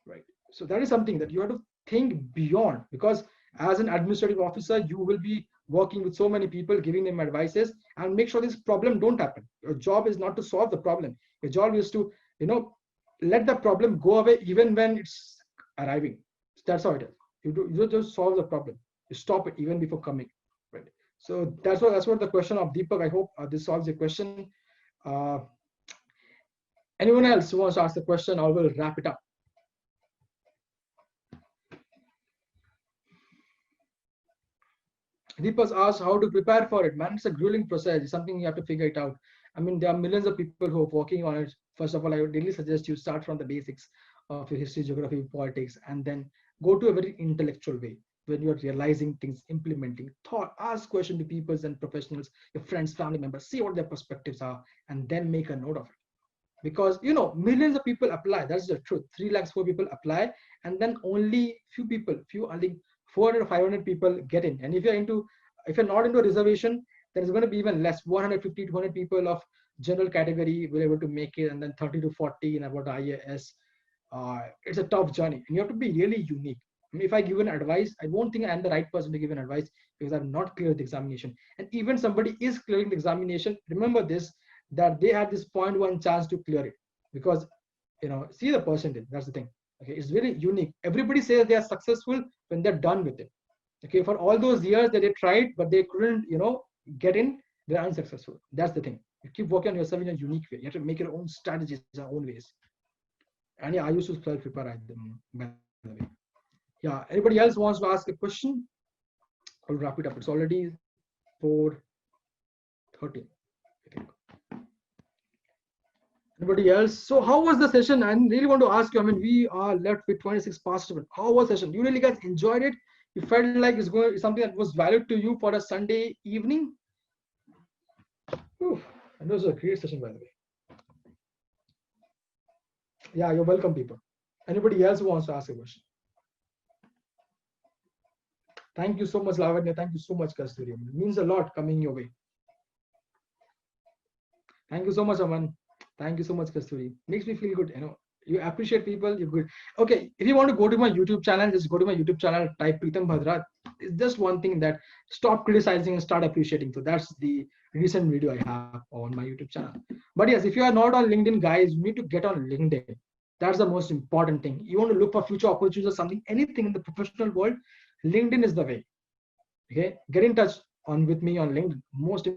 A: right? So that is something that you have to think beyond, because as an administrative officer, you will be working with so many people, giving them advices, and make sure this problem don't happen. Your job is not to solve the problem. Your job is to, let the problem go away even when it's arriving. That's how it is. You don't just solve the problem. You stop it even before coming, right? So that's what the question of Deepak. I hope this solves your question. Anyone else who wants to ask the question, I will wrap it up. Deepak asked how to prepare for it. Man, it's a grueling process. It's something you have to figure it out. I mean, there are millions of people who are working on it. First of all, I would really suggest you start from the basics of your history, geography, politics, and then go to a very intellectual way. when you're realizing things, implementing, thought, ask questions to people and professionals, your friends, family members, see what their perspectives are, and then make a note of it. Because millions of people apply. That's the truth. 3 lakhs 4 people apply, and then only few people, only 400 or 500 people get in. And if you're not into a reservation, then it's going to be even less. 150 200 people of general category will be able to make it, and then 30 to 40 in about IAS. It's a tough journey, and you have to be really unique. I mean, if I give an advice, I won't think I'm the right person to give an advice because I've not cleared the examination. And even somebody is clearing the examination, remember this, that they had this 0.1 chance to clear it, because see the percentage. That's the thing. Okay, it's very unique. Everybody says they are successful when they're done with it. Okay, for all those years that they tried but they couldn't get in, they're unsuccessful. That's the thing. You keep working on yourself in a unique way. You have to make your own strategies, your own ways. And yeah, I used to self-prepare them, by the way. Yeah, anybody else wants to ask a question? I'll wrap it up. It's already 4:30, I think. Anybody else? So how was the session? I really want to ask you. I mean, we are left with 26 participants. How was the session? You really guys enjoyed it? You felt like it's going something that was valued to you for a Sunday evening? Ooh, and it was a great session, by the way. Yeah, you're welcome, people. Anybody else who wants to ask a question? Thank you so much, Lavanya. Thank you so much, Kasturi. It means a lot coming your way. Thank you so much, Aman. Thank you so much, Kasturi. Makes me feel good. You appreciate people, you're good. Okay, if you want to go to my YouTube channel, just go to my YouTube channel, type Pritam Bhadra. It's just one thing, that stop criticizing and start appreciating. So that's the recent video I have on my YouTube channel. But yes, if you are not on LinkedIn, guys, you need to get on LinkedIn. That's the most important thing. You want to look for future opportunities or something, anything in the professional world, LinkedIn is the way. Okay, get in touch with me on LinkedIn, most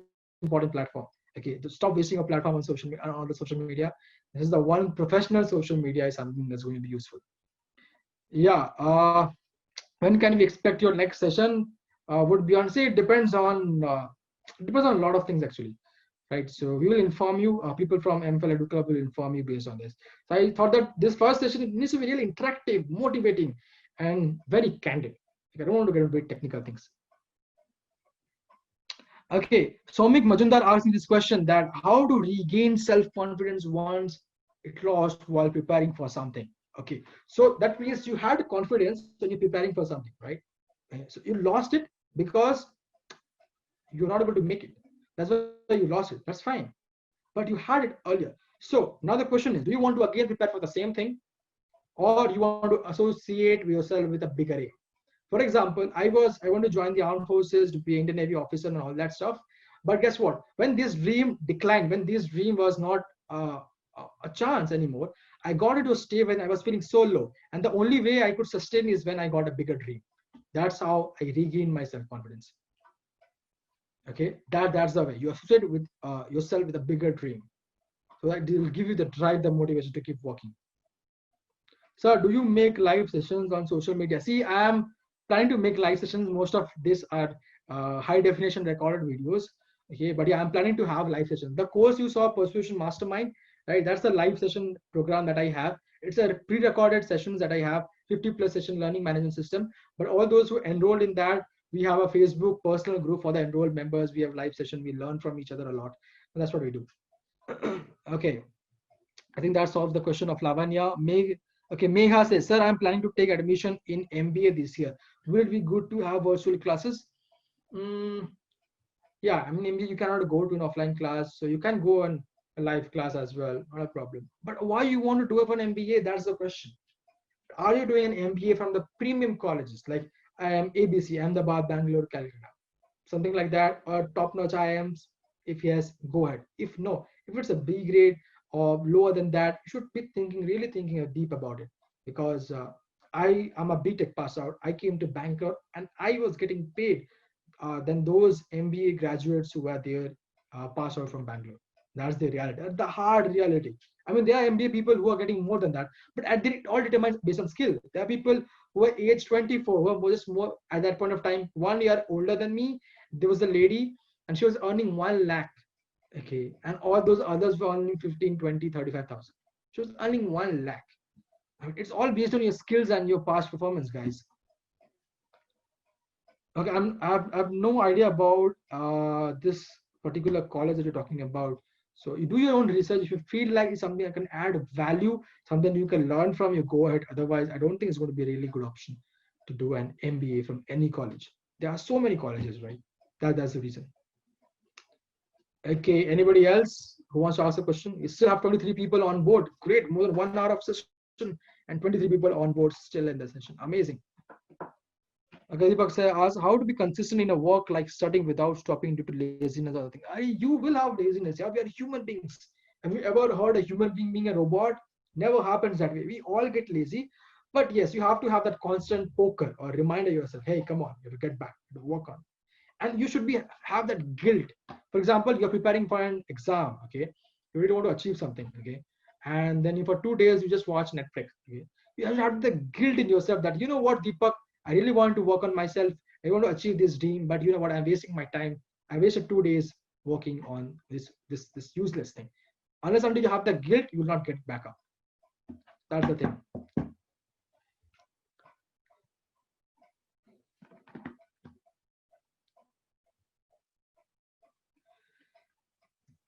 A: important platform. Okay, to stop wasting your platform on on the social media. This is the one professional social media, is something that's going to be useful. Yeah. When can we expect your next session? Would be on, say, it depends on a lot of things, actually. Right, so we will inform you. People from Mfl Educlub will inform you based on this. So I thought that this first session needs to be really interactive, motivating, and very candid. I don't want to get into very technical things. Okay, Somik Majumdar asked me this question, that how to regain self-confidence once it lost while preparing for something. Okay, so that means you had confidence when you're preparing for something, right? Okay, so you lost it because you're not able to make it. That's why you lost it. That's fine. But you had it earlier. So now the question is, do you want to again prepare for the same thing, or you want to associate yourself with a bigger aim? For example, I want to join the armed forces to be an Indian Navy officer and all that stuff. But guess what? When this dream declined, when this dream was not a chance anymore, I got into a state when I was feeling so low. And the only way I could sustain is when I got a bigger dream. That's how I regained my self-confidence. Okay, that's the way. You associate with yourself with a bigger dream. So that will give you the drive, the motivation to keep working. Sir, do you make live sessions on social media? See, I am planning to make live sessions. Most of these are high definition recorded videos. Okay, but yeah, I'm planning to have live sessions. The course you saw, Persuasion Mastermind, right? That's the live session program that I have. It's a pre-recorded sessions that I have, 50+ session learning management system. But all those who enrolled in that, we have a Facebook personal group for the enrolled members. We have live session. We learn from each other a lot. And that's what we do. Okay, I think that solves the question of Lavanya. Okay, Megha says, sir, I'm planning to take admission in MBA this year. Will it be good to have virtual classes? Yeah, I mean, you cannot go to an offline class, so you can go on a live class as well, not a problem. But why you want to do it for an MBA? That's the question. Are you doing an MBA from the premium colleges like ABC, Ahmedabad, Bangalore, Calcutta, something like that, or top-notch IIMs? If yes, go ahead. If no, if it's a B grade or lower than that, you should be really thinking deep about it. Because I am a BTech pass out. I came to Bangalore and I was getting paid than those MBA graduates who were there pass out from Bangalore. That's the reality, the hard reality. I mean, there are MBA people who are getting more than that, but it all determines based on skill. There are people who are age 24, who are just more at that point of time, 1 year older than me. There was a lady and she was earning 1 lakh. Okay, and all those others were earning 15, 20, 35,000. She was earning 1 lakh. I mean, it's all based on your skills and your past performance, guys. Okay, I have no idea about this particular college that you're talking about. So you do your own research. If you feel like it's something that can add value, something you can learn from, you go ahead. Otherwise, I don't think it's going to be a really good option to do an MBA from any college. There are so many colleges, right? That's the reason. Okay, anybody else who wants to ask a question? You still have 23 people on board. Great, more than 1 hour of session and 23 people on board still in the session. Amazing. Okay, Deepak say, ask how to be consistent in a work like studying without stopping due to laziness or other thing. You will have laziness. Yeah, we are human beings. Have you ever heard a human being being a robot? Never happens that way. We all get lazy. But yes, you have to have that constant poker or reminder yourself, hey, come on, you have to get back to work on. And you should be have that guilt. For example, you're preparing for an exam, okay? You really want to achieve something, okay? And then for 2 days you just watch Netflix, okay? You have the guilt in yourself that you know what, Deepak, I really want to work on myself. I want to achieve this dream, but you know what? I'm wasting my time. I wasted 2 days working on this useless thing. Unless until you have the guilt, you will not get back up. That's the thing.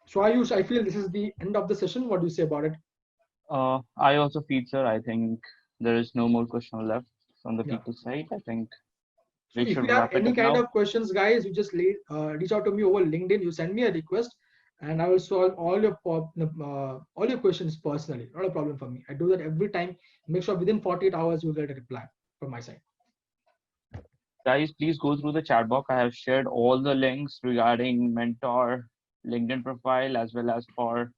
A: So I feel this is the end of the session. What do you say about it?
B: I also feel, sir. I think there is no more question left from the
A: Yeah.
B: people's side. I think
A: So
B: we
A: if
B: should
A: you have
B: wrap it
A: any
B: up
A: kind
B: now.
A: of questions, guys, you just reach out to me over LinkedIn. You send me a request, and I will solve all your questions personally. Not a problem for me. I do that every time. Make sure within 48 hours you will get a reply from my side.
B: Guys, please go through the chat box. I have shared all the links regarding mentor, LinkedIn profile, as well as for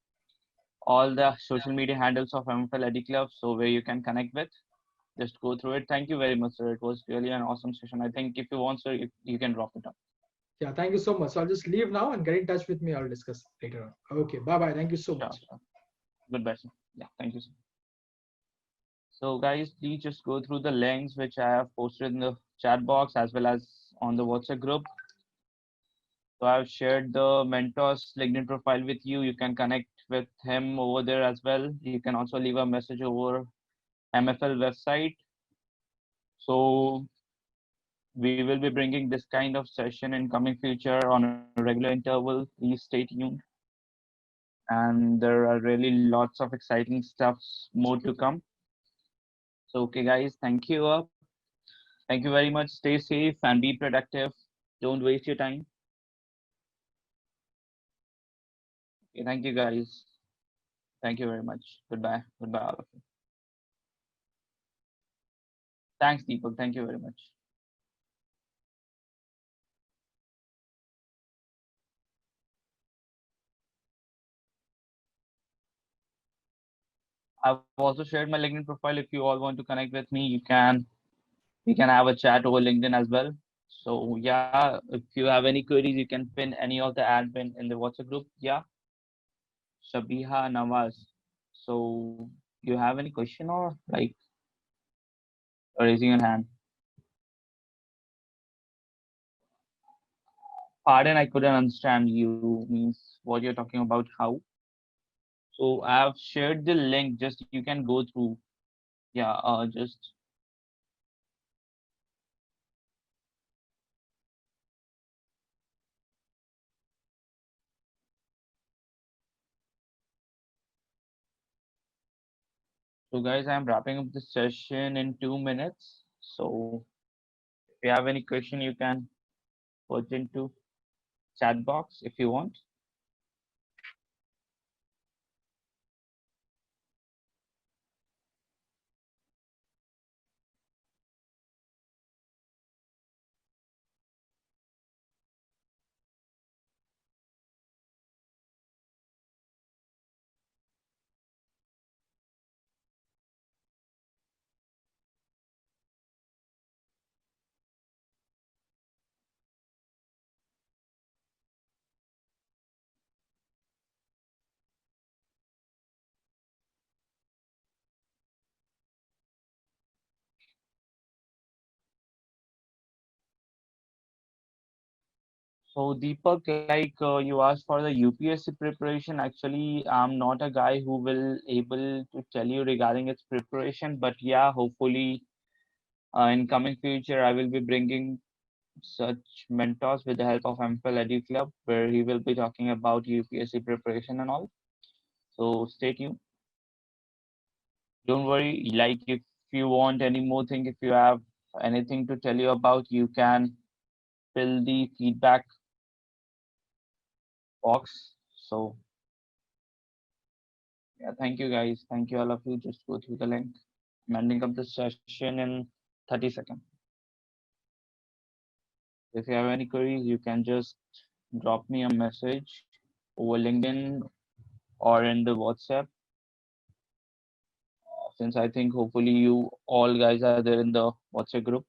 B: all the social media handles of Mfl Educlub, so where you can connect with. Just go through it. Thank you very much, sir. It was really an awesome session. I think if you want, sir, you can drop it up.
A: Yeah, thank you so much. So I'll just leave now and get in touch with me. I'll discuss later on. Okay, bye bye. Thank you so
B: Sure,
A: much.
B: sure. Goodbye, sir. Yeah, thank you, sir. So, guys, please just go through the links which I have posted in the chat box as well as on the WhatsApp group. So, I've shared the mentor's LinkedIn profile with you. You can connect with him over there as well. You can also leave a message over MFL website. So, we will be bringing this kind of session in coming future on a regular interval. Please stay tuned. And there are really lots of exciting stuffs more to come. So, okay, guys, thank you. Thank you very much. Stay safe and be productive. Don't waste your time. Okay, thank you, guys. Thank you very much. Goodbye. Goodbye, all of you. Thanks, Deepak. Thank you very much. I've also shared my LinkedIn profile. If you all want to connect with me, you can. We can have a chat over LinkedIn as well. So yeah, if you have any queries, you can pin any of the admin in the WhatsApp group. Yeah, Shabiha Nawaz. So you have any question or like raising your hand? Pardon, I couldn't understand you. Means what you're talking about? How? So I've shared the link. Just you can go through. Yeah. Just so guys, I'm wrapping up the session in 2 minutes. So if you have any question, you can put into chat box if you want. So Deepak, like you asked for the UPSC preparation. Actually, I'm not a guy who will able to tell you regarding its preparation. But yeah, hopefully in coming future, I will be bringing such mentors with the help of Mfl Educlub, where he will be talking about UPSC preparation and all. So stay tuned. Don't worry. Like if you want any more thing, if you have anything to tell you about, you can fill the feedback box. So yeah, thank you guys. Thank you all of you. Just go through the link. I'm ending up the session in 30 seconds. If you have any queries, you can just drop me a message over LinkedIn or in the WhatsApp. Since I think hopefully you all guys are there in the WhatsApp group.